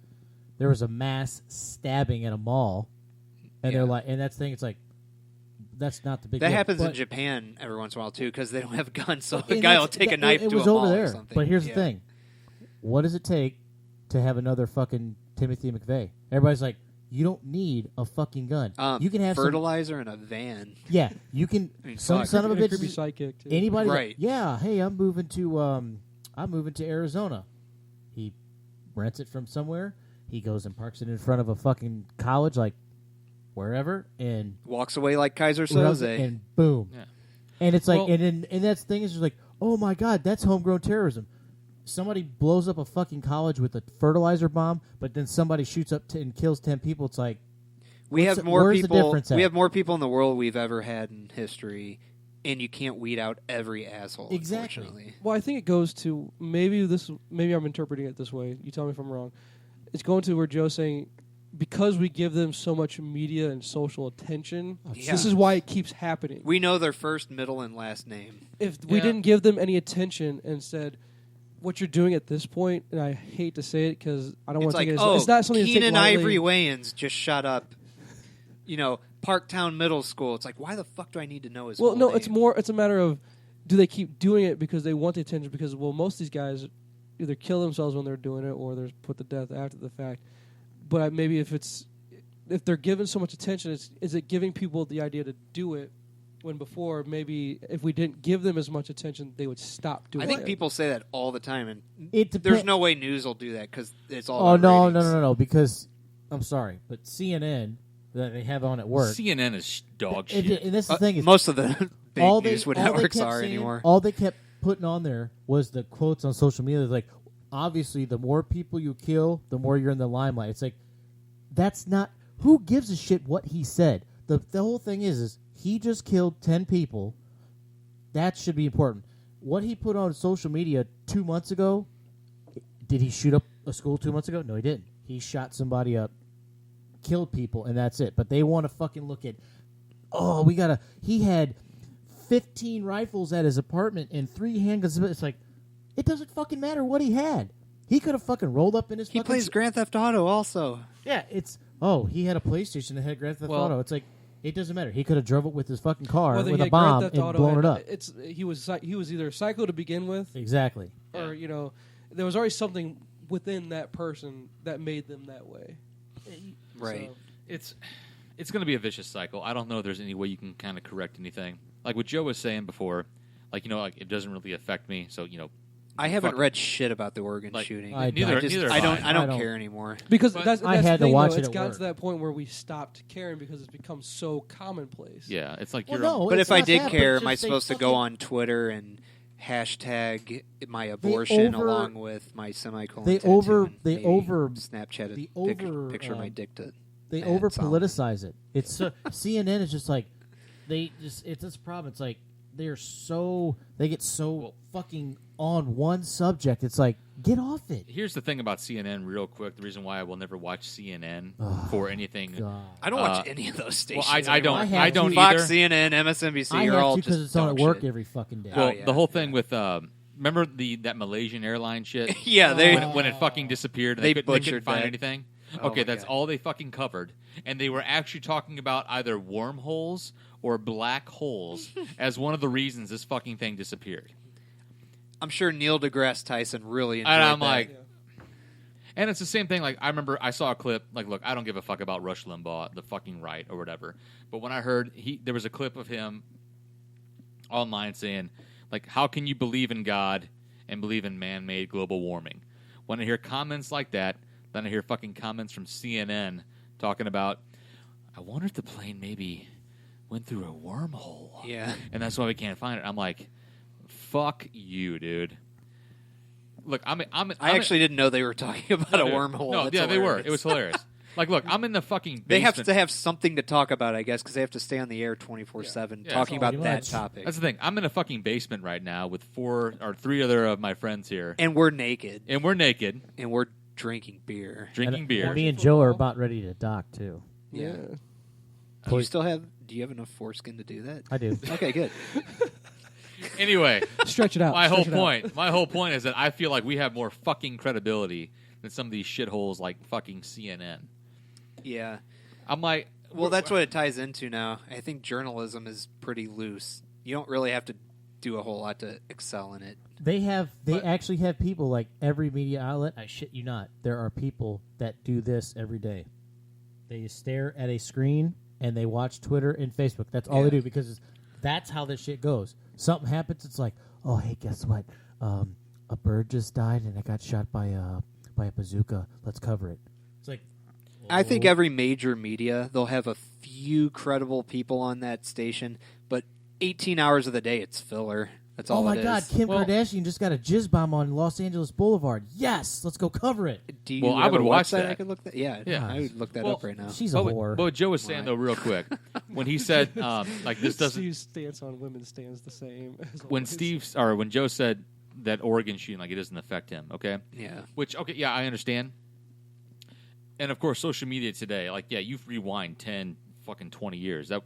There was a mass stabbing at a mall, and Yeah. they're like, and that's the thing. It's like that's not the big. That deal. happens in But- every every once in a while too, because they don't have guns, so a and guy that's- will take a that- knife it to was a over mall there. or something. But here's Yeah. the thing: what does it take to have another fucking Timothy McVeigh? Everybody's like, you don't need a fucking gun. You can have fertilizer in a van. Yeah, you can. I mean, Some fuck. son of a And a bitch. creepy is- sidekick too. Anybody? Right. Yeah. Hey, I'm moving to Arizona. He rents it from somewhere. He goes and parks it in front of a fucking college, like wherever, and Walks away like Kaiser rubs Soze. it, and boom. Yeah. And it's like, Well- and that's the thing is just like, oh my god, that's homegrown terrorism. Somebody blows up a fucking college with a fertilizer bomb, but then somebody shoots up and kills 10 people. It's like, We what's have the- more where's the people. difference We at? have more people in the world we've ever had in history, and you can't weed out every asshole. Exactly. Unfortunately. Well, I think it goes to maybe I'm interpreting it this way. You tell me if I'm wrong. It's going to where Joe's saying because we give them so much media and social attention, Yeah. this is why it keeps happening. We know their first, middle, and last name. If we Yeah. didn't give them any attention and said what you're doing at this point, and I hate to say it because I don't It's want to like, take it. oh, It's not something to Keenan take lightly. Ivory Wayans just shot up, Parktown Middle School. It's like, why the fuck do I need to know his Well, whole no, name? it's a matter of do they keep doing it because they want the attention? Because most of these guys either kill themselves when they're doing it or they're put to death after the fact. But maybe if they're given so much attention, is it giving people the idea to do it when before maybe if we didn't give them as much attention, they would stop doing I it. think people say that all the time, and it there's depen- no way news will do that because it's all. Oh about no, ratings. no, because I'm sorry, but CNN that they have on at work. CNN is dog and, shit. and this is the thing is Most of the big all news all networks kept are saying- anymore. All they kept putting on there was the quotes on social media. Like, obviously, the more people you kill, the more you're in the limelight. It's like that's not. Who gives a shit what he said? The whole thing is he just killed 10 people. That should be important. What he put on social media 2 months ago. Did he shoot up a school 2 months ago? No, he didn't. He shot somebody up, killed people, and that's it. But they want to fucking look at. Oh, he had 15 rifles at his apartment and 3 handguns. It's like, it doesn't fucking matter what he had. He could have fucking rolled up in his He fucking... plays Grand Theft Auto also. Yeah, it's... Oh, he had a PlayStation that had Grand Theft Well- Auto. It's like, it doesn't matter. He could have drove it with his fucking car Whether with he a had Grand bomb Theft and Auto blown it up. He was either psycho to begin with, Exactly. or there was already something within that person that made them that way. Right. So, It's going to be a vicious cycle. I don't know if there's any way you can kind of correct anything. like what Joe was saying before, like it doesn't really affect me. So I haven't fuck- read shit about the Oregon shooting. neither have I I. don't care anymore. Because But that's I the had to thing, watch though. it It's at gotten work. to that point where we stopped caring because it's become so commonplace. Yeah, it's like Well, you're. no, But it's if I not did that, but care, just am I they supposed to go fucking- on Twitter and hashtag my abortion along with my semicolon they tattoo over- and they maybe over- Snapchat the a picture of my dick to They Matt over Solomon. politicize it. It's so, CNN is just like it's this problem. It's like they get so fucking on one subject. It's like get off it. Here's the thing about CNN, real quick. The reason why I will never watch CNN for anything. God. I don't watch any of those stations. Well, I don't. I have I don't to. either. Fox, CNN, MSNBC I are have all to because just it's on dog at work shit. every fucking day. Well, yeah, the whole thing with remember that Malaysian airline shit. Yeah, they when it fucking disappeared, and They they couldn't butchered find that. anything. Oh Okay, my that's God. all they fucking covered, and they were actually talking about either wormholes or black holes as one of the reasons this fucking thing disappeared. I'm sure Neil deGrasse Tyson really enjoyed And I'm that. like, and it's the same thing. Like I remember, I saw a clip. Like, look, I don't give a fuck about Rush Limbaugh, the fucking right or whatever. But when I heard there was a clip of him online saying, like, how can you believe in God and believe in man-made global warming? When I hear comments like that, then I hear fucking comments from CNN talking about, I wonder if the plane maybe went through a wormhole. Yeah. And that's why we can't find it. I'm like, fuck you, dude. Look, I actually didn't know they were talking about a wormhole. No, That's yeah, they were. hilarious. It was hilarious. Like, look, I'm in the fucking They have basement. to have something to talk about, I guess, because they have to stay on the air 24/7 Yeah, talking that's about all that pretty much. topic. That's the thing. I'm in a fucking basement right now with 4 or 3 other of my friends here, And we're naked, and we're naked, and we're drinking beer. drinking And beer. me and Joe are about ready to dock too. Yeah. Please. Do you still have? Do you have enough foreskin to do that? I do. Okay, good. Anyway, Stretch it out. my stretch whole it out. point. My whole point is that I feel like we have more fucking credibility than some of these shitholes like fucking CNN. Yeah. I'm like, Well, that's what it ties into now. I think journalism is pretty loose. You don't really have to do a whole lot to excel in it. They But- actually have people like every media outlet. I shit you not. There are people that do this every day. They stare at a screen and they watch Twitter and Facebook. That's all they do because that's how this shit goes. Something happens. It's like, oh hey, guess what? A bird just died and it got shot by a bazooka. Let's cover it. It's like, I think every major media, they'll have a few credible people on that station, but 18 hours of the day, it's filler. That's all oh my it God, is. Kim Well- Kardashian just got a jizz bomb on Los Angeles Boulevard. Yes, let's go cover it. Do you Well, I have would a watch website that. I could look that. Yeah, Yeah. I would look that Well, up right now. She's a whore. but what Joe was saying Why? though, real quick, when he said like this doesn't. Steve's stance on women stands the same. As When always. when Joe said that Oregon shooting, like it doesn't affect him, okay? Yeah. Which, okay, yeah, I understand. And of course, social media today, like, yeah, you rewind 10, fucking 20 years. That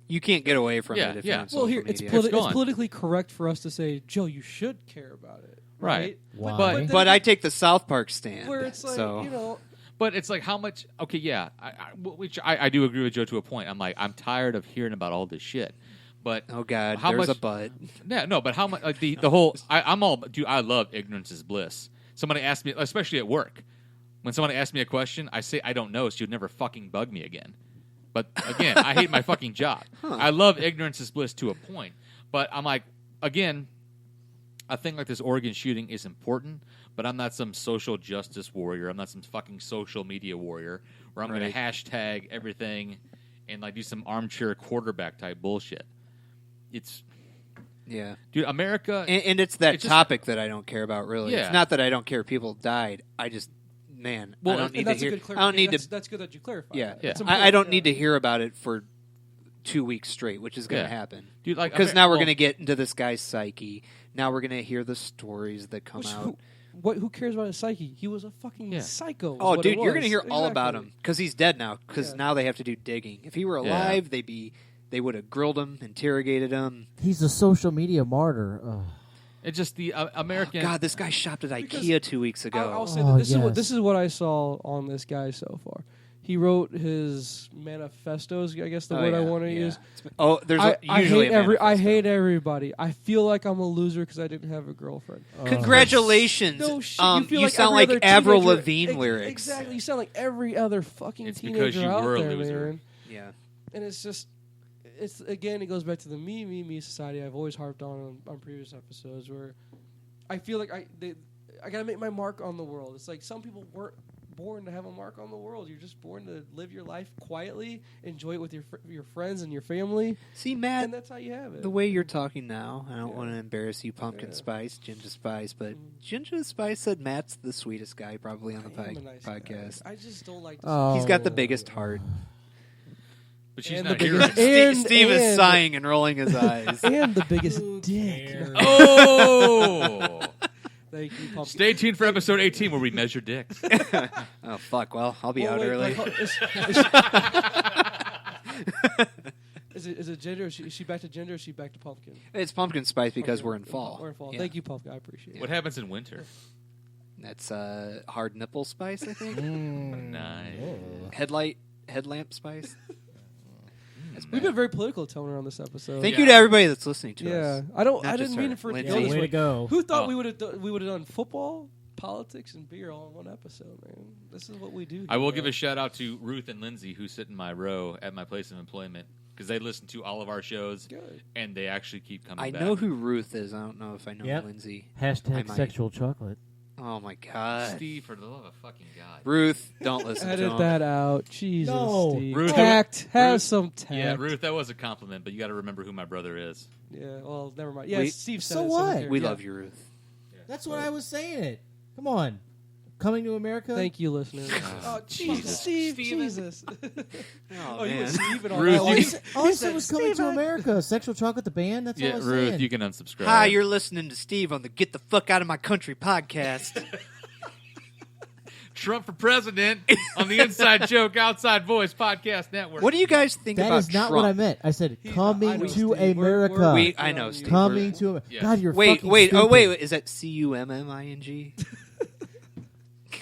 You can't get away from Yeah, it if yeah. you're on Well, social here it's, media. It's gone. it's politically correct for us to say, Joe, you should care about it, Right. Why? But- But I take the South Park stand. where it's like, so. you know, But it's like how much? Okay, yeah, I do agree with Joe to a point. I'm like, I'm tired of hearing about all this shit. But Oh God, How there's much- a but. yeah, no, but how much? Like the whole, I'm all, dude. I love ignorance is bliss. Somebody asked me, especially at work, when somebody asks me a question, I say I don't know, so you'd never fucking bug me again. But again, I hate my fucking job. I love ignorance is bliss to a point, but I'm like, again, I think like this Oregon shooting is important, but I'm not some social justice warrior. I'm not some fucking social media warrior where I'm going Right. to hashtag everything and like do some armchair quarterback type bullshit. It's, Yeah. dude, America. And it's that It's just- topic that I don't care about, really. Yeah. It's not that I don't care people died. I just, man, Well, I don't and need and to that's hear. a good I don't need that's, to. That's good that you clarify. Yeah, that. It's Yeah. important, I don't yeah. need to hear about it for 2 weeks straight, which is going to Yeah. happen. Dude, like, Because now we're well- going to get into this guy's psyche. Now we're going to hear the stories that come Which, out. who cares about his psyche? He was a fucking Yeah. psycho. is Oh, what it dude, you're was. going to hear all about Exactly. him because he's dead now. Because Yeah. now they have to do digging. If he were Yeah. alive, they would have grilled him, interrogated him. He's a social media martyr. Ugh. It's just the American. God, this guy shopped at Because IKEA 2 weeks ago. I'll say Oh, that this yes. this is what I saw on this guy so far. He wrote his manifestos. I guess the word I want to use. Oh, there's I usually hate a I manifesto. hate everybody. I feel like I'm a loser because I didn't have a girlfriend. Congratulations. No shit. You sound every like other Avril teenager- Lavigne lyrics. Exactly. You sound like every other fucking It's teenager because you out were a there, loser. man. Yeah. And it's just, it's again, it goes back to the me society I've always harped on previous episodes, where I feel like I got to make my mark on the world. It's like some people weren't born to have a mark on the world. You're just born to live your life quietly, enjoy it with your friends and your family. See, Matt, and that's how you have it. The way you're talking now, I don't want to embarrass you, Pumpkin Spice, Ginger Spice, but Ginger Spice said Matt's the sweetest guy probably on the podcast. Guy. I just don't like to He's got the biggest heart. But she's and not the here. biggest, Steve is sighing and rolling his eyes. And the biggest dick. Oh! Thank you, Pumpkin. Stay tuned for episode 18 where we measure dicks. Oh, fuck. Well, I'll be out wait, early. Is it gender? Is she back to gender or is she back to pumpkin? It's Pumpkin Spice because we're in fall. We're in fall. Yeah. Thank you, Pumpkin. I appreciate it. What happens in winter? That's hard nipple spice, I think. Nice. Headlamp spice. We've been very political, Toner, on this episode. Thank you to everybody that's listening to us. I don't. Not I just didn't mean her. it for it to Lindsay. go this Way way. to go. Who thought we would have done football, politics, and beer all in one episode, man? This is what we do. I will give a shout out to Ruth and Lindsay, who sit in my row at my place of employment, because they listen to all of our shows, Good. and they actually keep coming I back. know who Ruth is. I don't know if I know Yep. Lindsay. # I might. sexual chocolate. Oh, my God. Steve, for the love of fucking God. Ruth, don't listen to Edit him. that out. Jesus, No. Steve. Ruth- Tact. Have Ruth- some tact. Yeah, Ruth, that was a compliment, but you got to remember who my brother is. Yeah, well, never mind. Yeah, We- Steve said So it, what? who cares? We Yeah. love you, Ruth. That's what I was saying. It. Come on. Coming to America. Thank you, listeners. Oh, Jesus. Steve, Jesus. Oh, You man. and Steve and all Ruth, that. you All can- said- All I he said was coming to Steve, America. Sexual chocolate, the band. That's all I Yeah, was Ruth, saying. you can unsubscribe. Hi, you're listening to Steve on the Get the Fuck Out of My Country podcast. Trump for president on the Inside Joke Outside Voice Podcast Network. What do you guys think That about is not Trump? what I meant. I said I coming know, to Steve. America. I know, Steve. Coming to America. Yes. God, you're Wait, fucking wait, oh, stupid. wait. Is that CUMMING?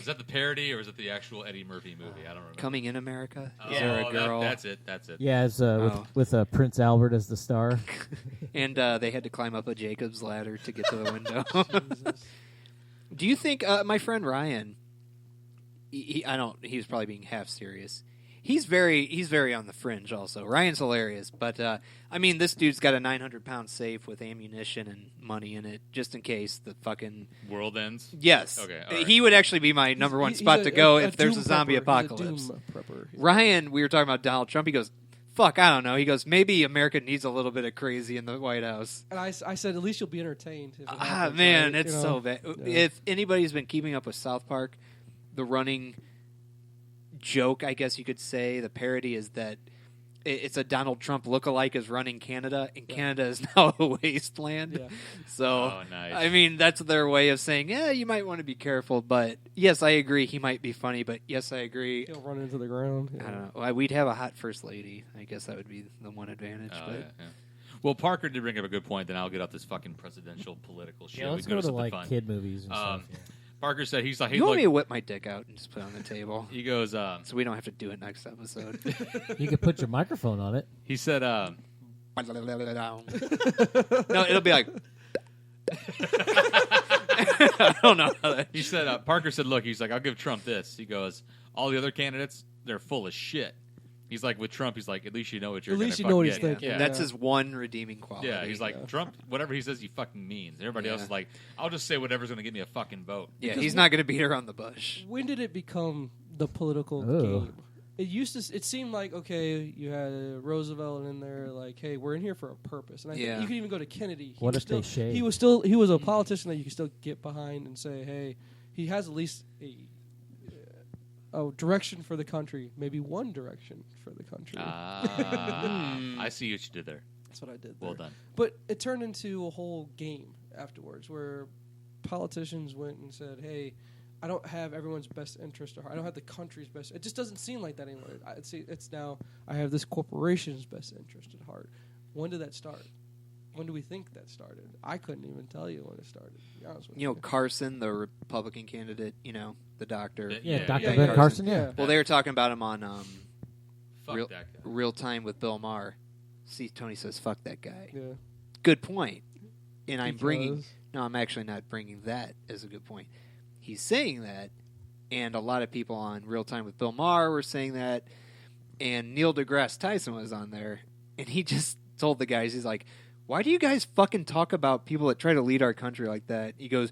Is that the parody or is it the actual Eddie Murphy movie? I don't remember. Coming in America? Oh, Is there a girl? that's it. That's it. Yeah, it's, Oh. with Prince Albert as the star. And they had to climb up a Jacob's ladder to get to the window. Do you think my friend Ryan? He was probably being half serious. He's very on the fringe. Also, Ryan's hilarious, but I mean, this dude's got a 900-pound safe with ammunition and money in it, just in case the fucking World ends. yes. Okay, all right. He would actually be my number one He's spot to go if there's doom a zombie prepper. apocalypse. He's a doom prepper. Ryan, we were talking about Donald Trump. He goes, "Fuck, I don't know." He goes, "Maybe America needs a little bit of crazy in the White House." And I said, at least you'll be entertained. If it Ah, happens, man, right? it's You know? so bad. Yeah. If anybody's been keeping up with South Park, the running joke, I guess you could say, the parody is that it's a Donald Trump lookalike is running Canada, and Canada is now a wasteland. Yeah. So, Oh, nice. I mean, that's their way of saying, yeah, you might want to be careful. But yes, I agree. He might be funny, but yes, I agree. He'll run into the ground. I don't know. Well, we'd have a hot first lady. I guess that would be the one advantage. Oh, but yeah, yeah. Well, Parker did bring up a good point. Then I'll get off this fucking presidential political shit. Yeah, let's we can go to something like fun. kid movies and stuff. Yeah. Parker said he's like, hey, you want look. me to whip my dick out and just put it on the table? He goes. So we don't have to do it next episode. You could put your microphone on it. He said. No, it'll be like. I don't know. How that He said. Parker said, "Look, he's like, I'll give Trump this." He goes, "All the other candidates, they're full of shit." He's like, with Trump, he's like, at least you know what you're. At least gonna you know what fucking he's get. thinking. Yeah. That's his one redeeming quality. Yeah, he's like Trump. Whatever he says, he fucking means. Everybody else is like, I'll just say whatever's going to get me a fucking vote. Yeah, he's not going to beat around the bush. When did it become the political Oh. game? It used to. It seemed like, okay, you had Roosevelt in there, like, hey, we're in here for a purpose. And I Yeah. think you could even go to Kennedy. What was if they still, shade? he was a politician that you could still get behind and say, hey, he has at least a direction for the country, maybe one direction for the country. I see what you did there. That's what I did. Well there. done. But it turned into a whole game afterwards, where politicians went and said, hey, I don't have everyone's best interest at heart. I don't have the country's best. It just doesn't seem like that anymore. It's now I have this corporation's best interest at heart. When did that start? When do we think that started? I couldn't even tell you when it started, to be honest with You know, Carson, the Republican candidate, the doctor. Yeah, Dr. yeah, Ben yeah. Carson, yeah. Well, they were talking about him on Fuck Real, that guy. Real Time with Bill Maher. See, Tony says, fuck that guy. Yeah. Good point. And I'm Because- I'm actually not bringing that as a good point. He's saying that, and a lot of people on Real Time with Bill Maher were saying that, and Neil deGrasse Tyson was on there, and he just told the guys, he's like, why do you guys fucking talk about people that try to lead our country like that? He goes,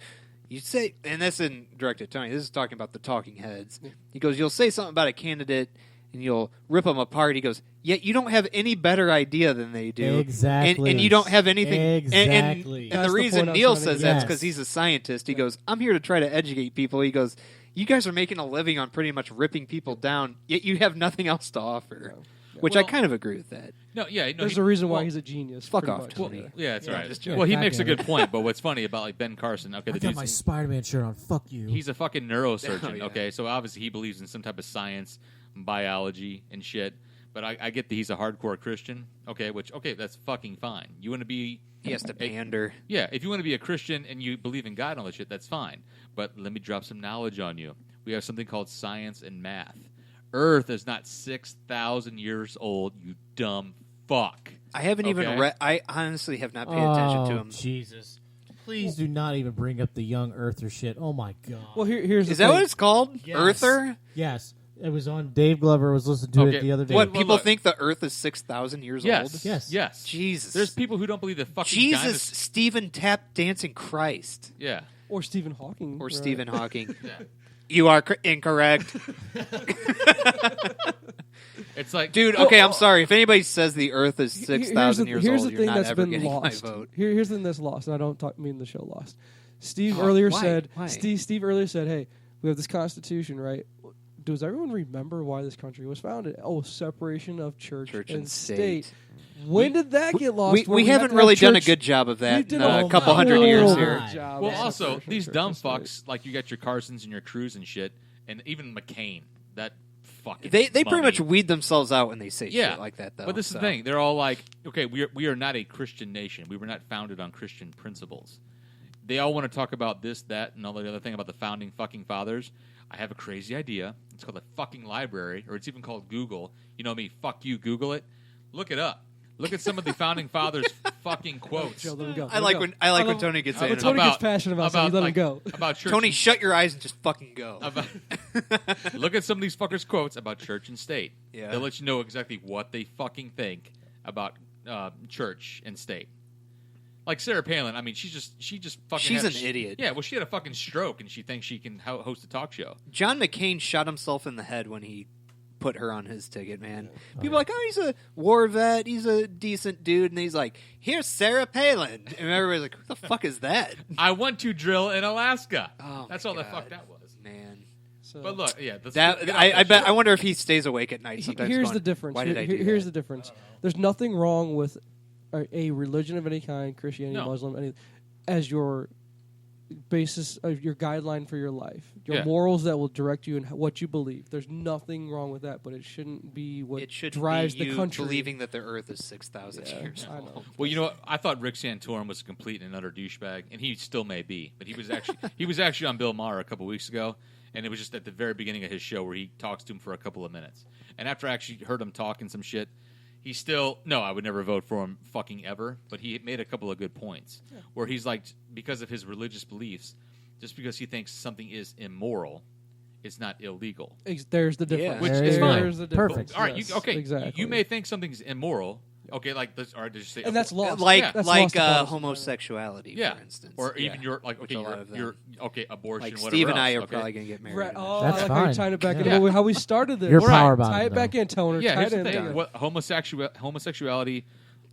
you say, and that's in directed Tony. This is talking about the talking heads. He goes, you'll say something about a candidate and you'll rip them apart. He goes, yet you don't have any better idea than they do. Exactly. And you don't have anything. Exactly. And the That's the reason point I was Neil trying to says get that's at. because he's a scientist. He goes, I'm here to try to educate people. He goes, you guys are making a living on pretty much ripping people down, yet you have nothing else to offer. Which I Well- kind of agree with that. No, yeah, no, There's he- a reason why well, he's a genius. fuck pretty off, much. Tony. Yeah, that's right. just Well, he God makes a damn good point, but what's funny about like Ben Carson? Okay, I the got dude's my Spider-Man shirt on. Fuck you. he's a fucking neurosurgeon. Oh, yeah. Okay, so obviously he believes in some type of science, biology, and shit. But I get that he's a hardcore Christian. Okay, that's fucking fine. You want to be He has to pander. Yeah, if you want to be a Christian and you believe in God and all that shit, that's fine. But let me drop some knowledge on you. We have something called science and math. Earth is not 6,000 years old, you dumb fuck. I haven't even Okay. read. I honestly have not paid attention to him. Jesus. Please do not even bring up the young Earther shit. Oh, my God. Well, here's the Is that thing. what it's called? Yes. Earther? Yes. It was on. Dave Glover was listening to Okay. it the other day. What, Well, people look. think the Earth is 6,000 years Yes, old? Yes. Jesus. There's people who don't believe the fucking Jesus, dinosaurs. Stephen Tap Dancing Christ. Yeah. Or Stephen Hawking. Or right. Stephen Hawking. Yeah. You are incorrect. It's like, Dude, okay, I'm sorry. If anybody says the Earth is Here's 6,000 years here's old, the you're thing not that's ever been getting lost. my vote. Here's the thing that's lost, and I don't mean the show lost. Steve Oh, earlier why? said. Why? Steve earlier said, "Hey, we have this Constitution, right? Does everyone remember why this country was founded? Oh, separation of church and state. When did that get lost? We haven't really done a good job of We that did in a a couple hundred years horrible here. job well, of also, separation of these church dumb and state. fucks, like you got your Carsons and your Crews and shit, and even McCain, that fucking They pretty mummy. much weed themselves out when they say Yeah. shit like that, though. But this is so. the thing. They're all like, okay, we are not a Christian nation. We were not founded on Christian principles. They all want to talk about this, that, and all the other thing about the founding fucking fathers. I have a crazy idea. It's called a fucking library, or it's even called Google. You know me, fuck you, Google it. Look it up. Look at some of the founding fathers' fucking quotes. Joe, let him go. I like when Tony gets When in. Tony gets passionate about something, you let him go. About church. Tony, shut your eyes and just fucking go. About, look at some of these fuckers' quotes about church and state. Yeah. They'll let you know exactly what they fucking think about church and state. Like Sarah Palin, I mean, she just fucking. She's had an idiot. Yeah, well, she had a fucking stroke, and she thinks she can host a talk show. John McCain shot himself in the head when he put her on his ticket, man. People are like, oh, he's a war vet, he's a decent dude, and he's like, here's Sarah Palin. And everybody's like, who the fuck is that? I want to drill in Alaska. Oh, That's my all the God. fuck that was. Man. So But look, yeah, That I bet. I wonder if he stays awake at night sometimes. here's going, the difference. Why did I do Here's that? the difference. There's nothing wrong with a religion of any kind, Christianity, No. Muslim, any, as your basis of your guideline for your life, your Yeah. morals that will direct you in what you believe. There's nothing wrong with that, but it shouldn't be what It should drives be you the country. believing that the Earth is 6,000 Yeah, years I old. know. Well, you know what? I thought Rick Santorum was a complete and utter douchebag, and he still may be. But he was actually on Bill Maher a couple weeks ago, and it was just at the very beginning of his show where he talks to him for a couple of minutes. And after I actually heard him talking some shit, he still I would never vote for him fucking ever. But he made a couple of good points where he's like, because of his religious beliefs, just because he thinks something is immoral, it's not illegal. There's the difference. Which There is you fine. There's the difference. Perfect. All right, Yes, okay. exactly. You may think something's immoral. Okay, like this. Or did you say? and that's lost. Like That's like lost upon us. homosexuality, Yeah, for instance. or Yeah. even your like Which a lot of them. your abortion. Like whatever Steve and I else, are okay? probably going to get married. Right. Oh, That's I like how you're fine. tying it back Yeah. into how we started this. Your Right. power about Tie it, it back though. in, Toner. Yeah, Tie here's it the in. thing: what homosexuality,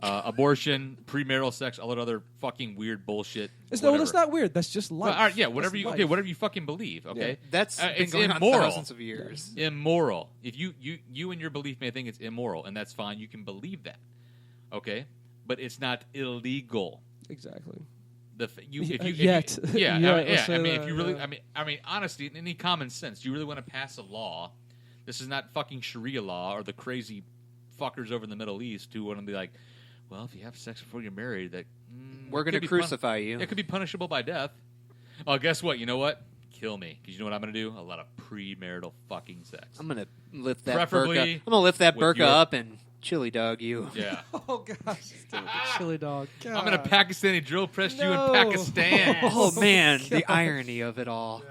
abortion, premarital sex, all that other fucking weird bullshit. That's whatever. not weird. That's just life. Well, all right, yeah, whatever That's you life. whatever you fucking believe. Okay, That's been it's going on immoral. thousands of years. Immoral. If you and your belief may think it's immoral, and that's fine. You can believe that. Okay, but it's not illegal. Exactly. If you, Yet. yeah, Yeah, I let's say mean, that, if you really, yeah. I mean, honestly, in any common sense, do you really want to pass a law? This is not fucking Sharia law or the crazy fuckers over in the Middle East who want to be like, well, if you have sex before you're married, that We're going could to be crucify you. It could be punishable by death. Oh, guess what? You know what? Kill me, because you know what I'm going to do? A lot of premarital fucking sex. I'm going to lift that Preferably burqa. I'm going to lift that with burqa your- up and chili dog you. Yeah. Oh God, chili dog. God. I'm going to Pakistani drill press you in No. Pakistan. Oh man, the God. irony of it all.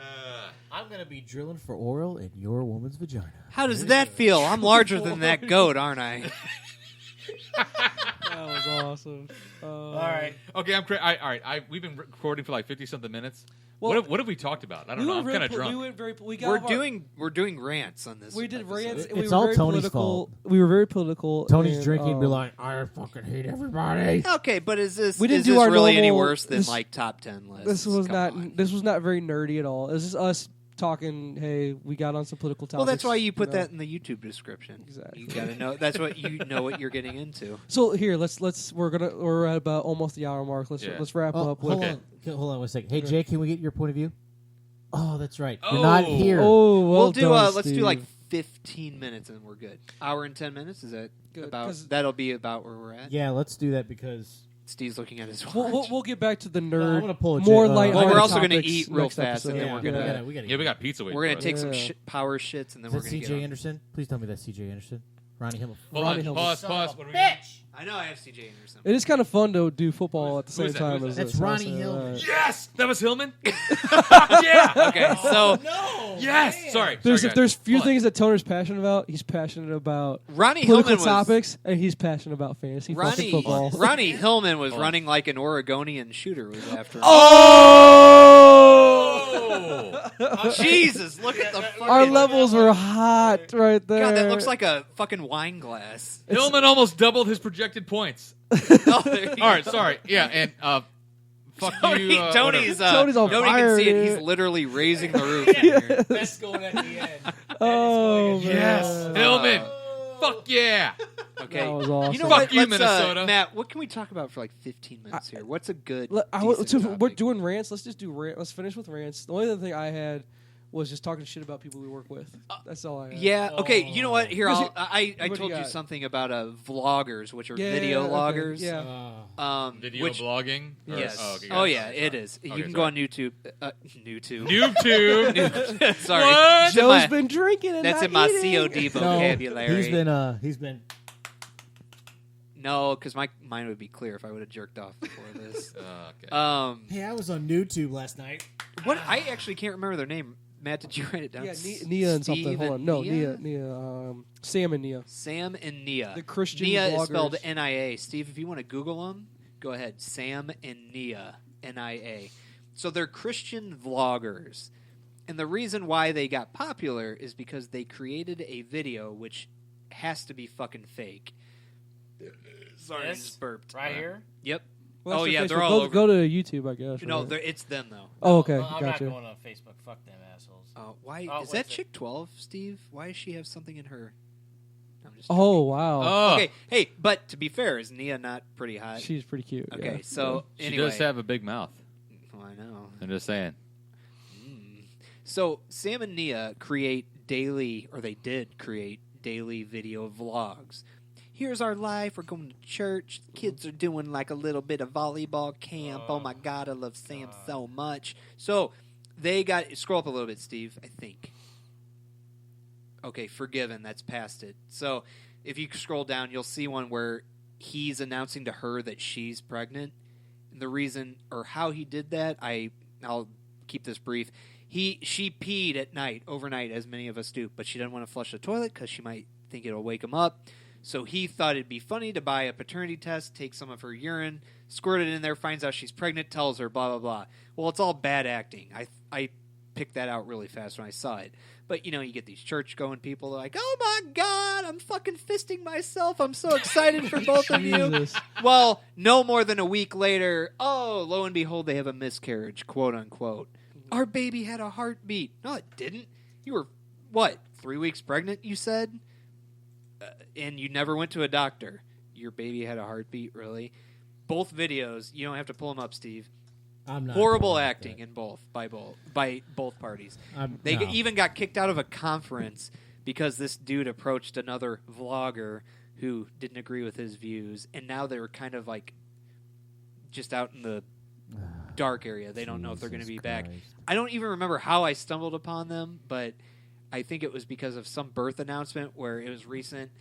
I'm going to be drilling for oil in your woman's vagina. How does that feel? I'm larger than that goat, aren't I? That was awesome. All right. Okay, all right. We've been recording for like 50-something minutes. Well, what have we talked about? I don't know. I'm were kind of really drunk. We went very. We got We're doing rants on this. We did episode. rants. And It's we were all very Tony's political. fault. We were very political. Tony's and, drinking, be like, I fucking hate everybody. Okay, but is this We didn't is do this our really any normal- worse than this- like top 10 lists? This was Come not. on. This was not very nerdy at all. This is us talking. Hey, we got on some political topics. Well, that's why you put know. that in the YouTube description. Exactly. You gotta know. That's what you know what you're getting into. So here, we're at about almost the hour mark. Let's wrap up. With, Hold Okay. on. Okay, hold on one second. Hey, Okay. Jay, can we get your point of view? Oh, that's right. You're not Oh. here. Oh, well We'll do. done, Let's do Steve. like 15 minutes and we're good. Hour and 10 minutes. Is that Good, about? 'cause- That'll be about where we're at. Yeah, let's do that because Steve's looking at his watch. We'll get back to the I'm nerd. gonna pull a more Jay- light. Well, we're also going gonna to eat real fast, and then yeah, we're gonna- we gotta Yeah, we got pizza waiting. We're gonna for us. take some Yeah. power shits and then Is we're that gonna get CJ on. Anderson? Please tell me that's CJ Anderson. Ronnie Himmel. Hold Ronnie on. Hill. Pause. Son Pause. of a What are we bitch! I know I have CJ Anderson. It is kind of fun to do football at the same is that? time Who as is that? this. That's Ronnie also, Hill. Yes, that was Hillman. Fuck yeah. Okay, so No! Yes. Sorry. There's Sorry, if there's guys. few Hold on. things that Toner's passionate about. He's passionate about Ronnie political Hillman was topics, and he's passionate about fantasy fucking football. Ronnie Hillman was Hold on. running like an Oregonian shooter was after him. Oh! Jesus, look at the fucking... Our levels were hot right there. God, that looks like a fucking wine glass. Hillman almost doubled his projected points. Oh, there you All right, go. sorry. Yeah, and fuck Tony, you. Tony's Tony's on nobody fire, can see it. dude. He's literally raising the roof. in here. That's going at the end. Oh man. Yes, Hillman. Fuck yeah. Okay. That was awesome. You know Fuck what? you, Let's, Minnesota. Matt, what can we talk about for like 15 minutes here? What's a good We're decent doing rants. Let's just do rant. Let's finish with rants. The only other thing I had was just talking shit about people we work with. That's all I had. Yeah. Okay. You know what? Here, Because I what do told you you got? something about video okay, loggers. Yeah. Video Which, blogging? Or- yes. Oh, okay, Oh got it. yeah, it is. You Okay, can go sorry. on YouTube. YouTube. YouTube. Sorry. What? That's in Joe's my- been drinking and That's not in my eating. COD vocabulary. No, he's been. No, because my mind would be clear if I would have jerked off before this. Okay. Hey, I was on YouTube last night. What? I actually can't remember their name. Matt, did you write it down? Yeah, Nia and something. Steve Hold on. and No, Nia? Nia. Sam and Nia. Sam and Nia. The Christian Nia is bloggers. spelled N-I-A. Steve, if you want to Google them, go ahead. Sam and Nia, N-I-A. So they're Christian vloggers. And the reason why they got popular is because they created a video which has to be fucking fake. Sorry, I just burped. Right here? Yep. Well, Oh, that's yeah, their they're Facebook. all go, over. Go to YouTube, I guess. No, right? it's them, though. Oh, okay. Well, I'm Gotcha. not going on Facebook. Fuck them assholes. Why Oh, is what that is it? chick 12, Steve? Why does she have something in her? I'm just Oh, wow. Oh, Okay, hey, but to be fair, is Nia not pretty hot? She's pretty cute. Okay, yeah. so she anyway, does have a big mouth. Oh, I know. I'm just saying. So Sam and Nia create daily, or they did create daily video vlogs. Here's our life. We're going to church. The kids are doing like a little bit of volleyball camp. Oh my God, I love Sam so much. So they got scroll up a little bit, Steve. I think. Okay, forgiven. That's past it. So if you scroll down, you'll see one where he's announcing to her that she's pregnant. And the reason or how he did that, I'll keep this brief. She peed at night, overnight, as many of us do, but she didn't want to flush the toilet because she might think it'll wake him up. So he thought it'd be funny to buy a paternity test, take some of her urine, squirt it in there, finds out she's pregnant, tells her, blah, blah, blah. Well, it's all bad acting. I picked that out really fast when I saw it. But, you know, you get these church-going people like, oh, my God, I'm fucking fisting myself. I'm so excited for both of you. Jesus. Well, no more than a week later, oh, lo and behold, they have a miscarriage, quote unquote. Our baby had a heartbeat. No, it didn't. You were, 3 weeks pregnant, you said? And you never went to a doctor. Your baby had a heartbeat, really? Both videos, you don't have to pull them up, Steve. I'm not. Horrible acting in both, by both parties. They no. even got kicked out of a conference because this dude approached another vlogger who didn't agree with his views, and now they're kind of like just out in the dark area. They don't know if they're going to be back. I don't even remember how I stumbled upon them, but I think it was because of some birth announcement where it was recent.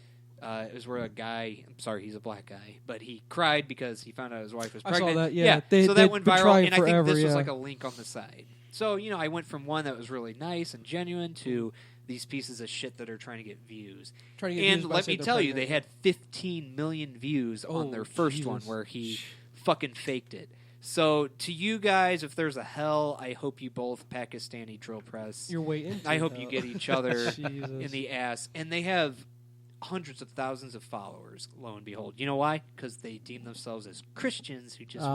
It was where a guy, I'm sorry, he's a black guy, but he cried because he found out his wife was I saw pregnant. that, yeah. So that went they've been viral, trying and I think forever, this was yeah. like a link on the side. So, you know, I went from one that was really nice and genuine to these pieces of shit that are trying to get views. Trying to get And views by let me saying they're tell you, pregnant. they had 15 million views on Oh, their first one Jesus. where he fucking faked it. So to you guys, if there's a hell, I hope you both Pakistani drill press. You're way into I it, hope though. you get each other Jesus. in the ass. And they have hundreds of thousands of followers, lo and behold. You know why? Because they deem themselves as Christians who just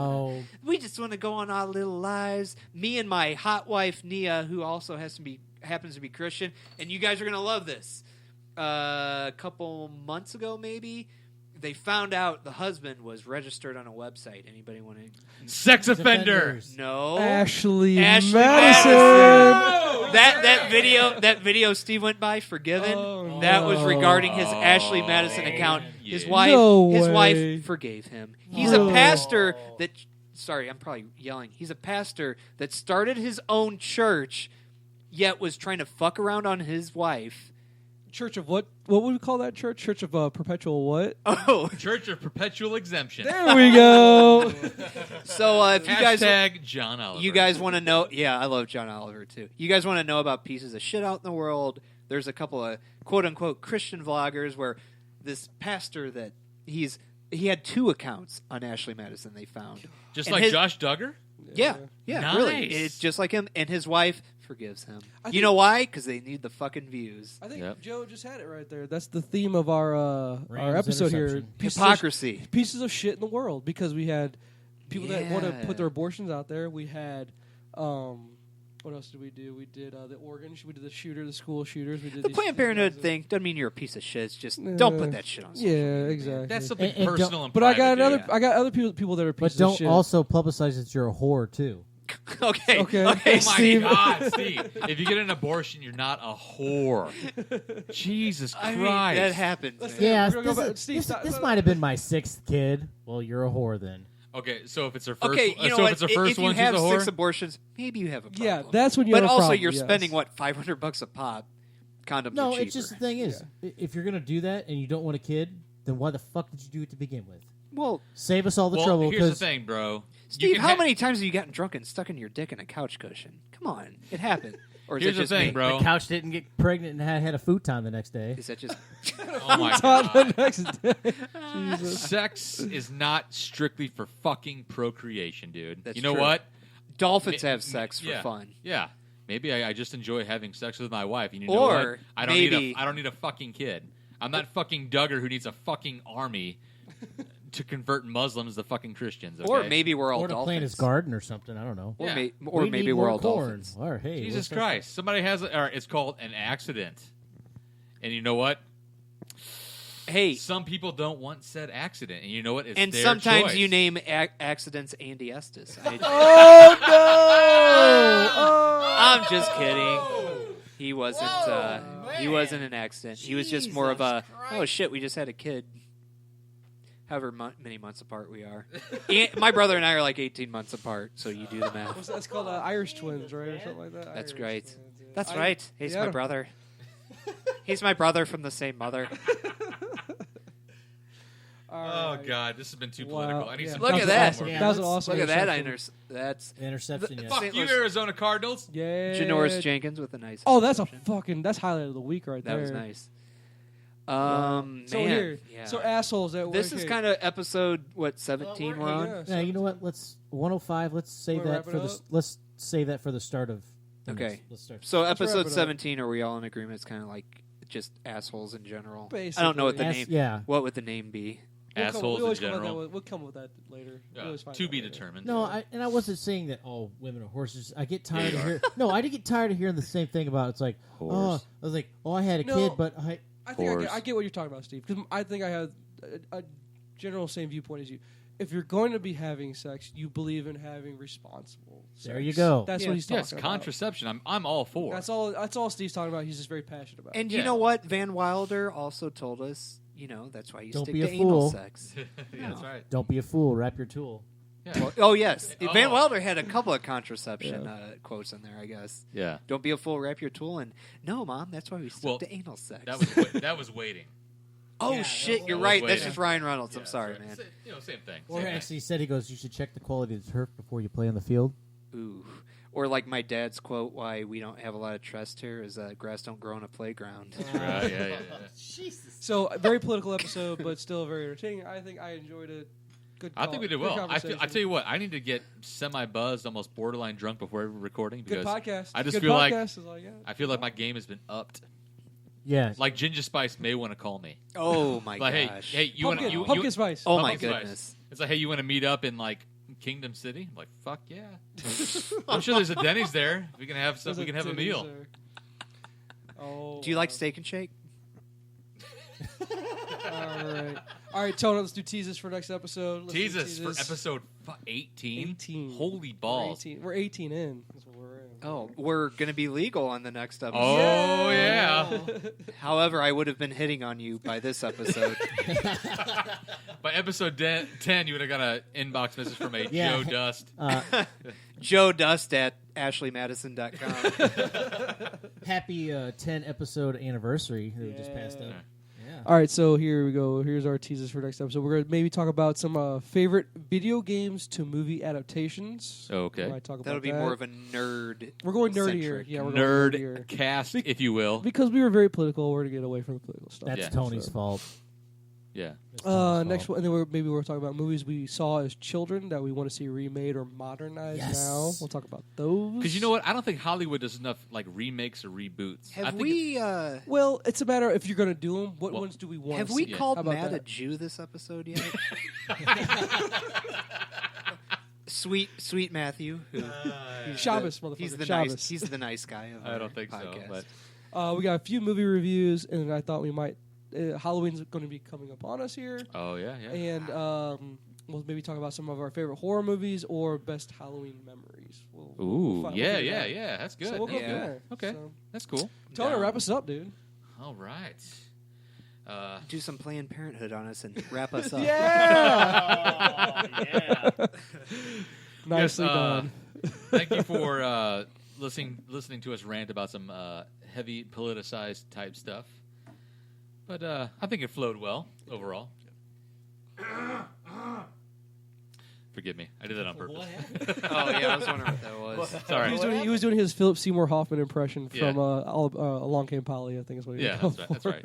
we just want to go on our little lives. Me and my hot wife, Nia, who also happens to be Christian. And you guys are going to love this. A couple months ago, maybe, they found out the husband was registered on a website. Anybody want to... Sex offender. Offenders. No. Ashley Ashley Madison. Madison. That video Steve went by, Forgiven. Oh, that was no. regarding his Ashley Madison account. His wife, No his way. wife forgave him. He's No. a pastor that. Sorry, I'm probably yelling. He's a pastor that started his own church, yet was trying to fuck around on his wife. Church of what? What would we call that church? Church of perpetual what? Oh, Church of Perpetual Exemption. There we go. so if you guys. Hashtag John Oliver. You guys want to know? Yeah, I love John Oliver too. You guys want to know about pieces of shit out in the world? There's a couple of quote unquote Christian vloggers where this pastor that he had 2 accounts on Ashley Madison. They found Just and like his- Josh Duggar? Yeah, Nice. really. It's just like him, and his wife forgives him. I You think- know why? Because they need the fucking views. I think Yep. Joe just had it right there. That's the theme of our Rams episode here. interception. Hypocrisy. Pieces of shit in the world, because we had people that want to Yeah. put their abortions out there. We had what else did we do? We did the Oregon. We did the school shooters. We did The these Planned Parenthood things. thing doesn't mean you're a piece of shit. It's just don't put that shit on. social Yeah, media, exactly. That's something And don't- personal and But I got private, another. I got other people that are But pieces don't of shit. also publicize that you're a whore too. man. Okay. Okay. Oh my Steve. God, Steve! If you get an abortion, you're not a whore. Jesus I Christ! mean, that happens. Let's man. do- Yeah, we're gonna go this, back- Steve, this, stop- this stop. might have been my 6th kid. Well, you're a whore then. Okay, so if it's her first, Okay, you know so what? if it's her first if you one, she's have a 6 whore. abortions, maybe you have a problem. Yeah, that's when you But have a also, problem, you're yes. spending what $500 a pop. Condoms No, are cheaper. it's just the thing is, if you're gonna do that and you don't want a kid, then why the fuck did you do it to begin with? Well, Save us all the Well, trouble. here's the 'Cause thing, bro. Steve, how many times have you gotten drunk and stuck in your dick in a couch cushion? Come on, it happened. Or is Here's it the just thing, me? bro. the couch didn't get pregnant and had a futon the next day. Is that just? Oh my On God! the next day. Jesus. Sex is not strictly for fucking procreation, dude. That's you know true. what? Dolphins have sex for yeah. fun. Yeah. Maybe I just enjoy having sex with my wife. And you know Or what? I don't need a fucking kid. I'm not fucking Duggar who needs a fucking army to convert Muslims to fucking Christians. Okay? Or maybe we're all Or to dolphins. plant his garden or something. I don't know. Or, Yeah. or We maybe need we're more all corn. dolphins. Or, hey, Jesus what's that? Christ. Somebody has or it's called an accident. And you know what? Hey, Some people don't want said accident. And you know what? It's and their sometimes choice. you name accidents Andy Estes. Oh no! Oh. I'm just kidding. He wasn't. He wasn't an accident. He was just more of a. Oh shit! We just had a kid. However many months apart we are. My brother and I are like 18 months apart. So you do the math. That's called Irish twins, right, or something like that. That's Irish right. twins, yeah. That's right. He's yeah. my brother. He's my brother from the same mother. Oh, God. This has been too Wow. political. I need Yeah. some Look at fucking that. homework. Yeah, That was an let's- awesome. Look at that. interception. That's Interception, yes. Fuck you, Arizona Cardinals. Yeah. Janoris Jenkins with a nice. Oh, that's interception. that's highlight of the week right That there. was nice. So Man, here, yeah. so assholes that This is kind of episode 17 we're on. Yeah, you know what? Let's 105. Let's save Wanna that wrap it for the. up? Let's save that for the start of. Okay. Let's start. So wrap episode it up. 17, are we all in agreement? It's kind of like just assholes in general. Basically. I don't know what the Ass- name. yeah. What would the name be? Assholes in general. We'll come with that later. Yeah, We'll always find to out be later. determined. No, I wasn't saying that all women are horses. I get tired of hearing. No, I did get tired of hearing the same thing about. It's like, Whores. I was like, I had a No. kid, but I. I think Whores. I get what you're talking about, Steve. Because I think I have a general same viewpoint as you. If you're going to be having sex, you believe in having responsible sex. There you go. That's Yeah. what he's talking Yes, about. contraception. I'm all for. That's all Steve's talking about. He's just very passionate about. And Yeah. you know what? Van Wilder also told us, that's why you Don't stick be to a anal fool. sex. Yeah, that's right. Don't be a fool. Wrap your tool. Yeah. Well, oh, yes. Oh. Van Wilder had a couple of contraception quotes in there, I guess. Yeah. Don't be a fool, wrap your tool. And no, Mom, that's why we stick Well, to anal sex. That was waiting. oh, Yeah, shit, that you're was right. waiting. That's just Ryan Reynolds. Yeah, I'm sorry, that's man. right. Same thing. Or Same thing. actually, he said you should check the quality of the turf before you play on the field. Ooh. Or like my dad's quote, why we don't have a lot of trust here is grass don't grow on a playground. Right, yeah. Jesus. So a very political episode, but still very entertaining. I think I enjoyed it. Good. I think we did good well. I conversation. tell you what, I need to get semi-buzzed, almost borderline drunk before every recording Good because podcast. I just Good feel like podcast is all you got. I feel like my game has been upped. Yeah. Like Ginger Spice may want to call me. Oh my Like, gosh! hey, you want Pumpkin, you pumpkin spice. Oh my Pumpkin Spice. goodness! It's like, hey, you want to meet up in like Kingdom City? I'm like, fuck yeah. I'm sure there's a Denny's there. We can have some. We can have a meal. Oh. Do you like Steak and Shake? All right, Tony. Let's do teases for next episode. Teases for episode 18. 18. Holy balls! We're 18 in. That's what we're in. Oh, we're going to be legal on the next episode. Oh yeah. However, I would have been hitting on you by this episode. By episode 10, you would have got an inbox message from a Yeah. Joe Dust. Joe Dust at ashleymadison.com. Happy 10 episode anniversary that we just passed up. Yeah. All right, so here we go. Here's our teasers for next episode. We're going to maybe talk about some favorite video games to movie adaptations. Okay. We might talk about That'll be that. more of a nerd. We're going nerdy centric. here. Yeah, we're going nerdy here. Nerd cast, if you will. Because we were very political, we're going to get away from the political stuff. That's Yeah. Tony's fault. Yeah. That's Tony's Next fault. one, and then maybe we'll talk about movies we saw as children that we want to see remade or modernized Yes. now. We'll talk about those. Because you know what? I don't think Hollywood does enough like remakes or reboots. I Have think we Well, it's a matter of if you're going to do them, what Well, ones do we want have to we see? Yeah. called How about Matt a that? Jew this episode yet? Sweet Matthew, who he's Shabbos, the, motherfucker. he's the Shabbos. nice nice guy. Of I our don't think podcast. so. But We got a few movie reviews, and I thought we might. Halloween's going to be coming upon us here, oh yeah. and we'll maybe talk about some of our favorite horror movies or best Halloween memories. We'll Ooh, we'll yeah. do that. That's good. So we'll go Yeah. from there. Okay. So, That's cool. Tony, Down. wrap us up, dude. All right. Do some Planned Parenthood on us and wrap us up. Yeah. yeah. Nicely Yes, done. Thank you for listening to us rant about some heavy politicized type stuff. But I think it flowed well overall. Forgive me. I did that on purpose. What happened? Oh yeah, I was wondering what that was. Sorry. He was doing his Philip Seymour Hoffman impression Yeah. from Along Came Polly, I think is what he Yeah, was that's right.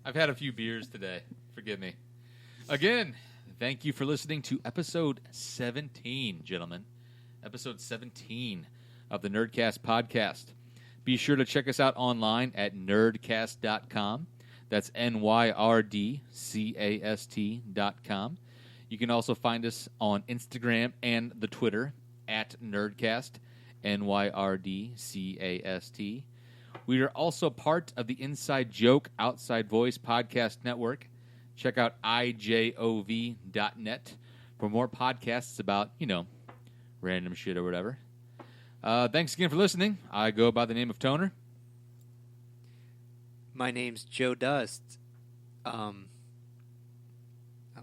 I've had a few beers today. Forgive me. Again, thank you for listening to episode 17, gentlemen. Episode 17 of the Nerdcast podcast. Be sure to check us out online at nerdcast.com. That's nerdcast.com. You can also find us on Instagram and the Twitter at Nerdcast, NYRDCAST. We are also part of the Inside Joke Outside Voice podcast network. Check out IJOV.net for more podcasts about, random shit or whatever. Thanks again for listening. I go by the name of Toner. My name's Joe Dust. I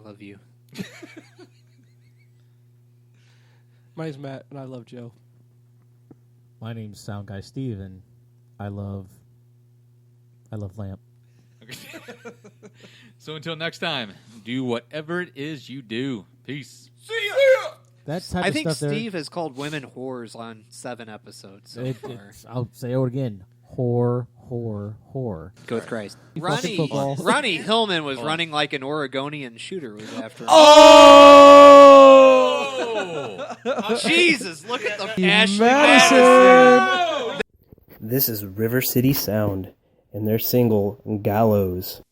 love you. My name's Matt, and I love Joe. My name's Sound Guy Steve, and I love Lamp. Okay. So until next time, do whatever it is you do. Peace. That type I of think stuff Steve has called women whores on 7 episodes so far. I'll say it again. Whore. Go with Christ. Fucking football. Ronnie Hillman was running like an Oregonian shooter was after him. Oh! Jesus, look at the Madison! Madison. This is River City Sound and their single Gallows.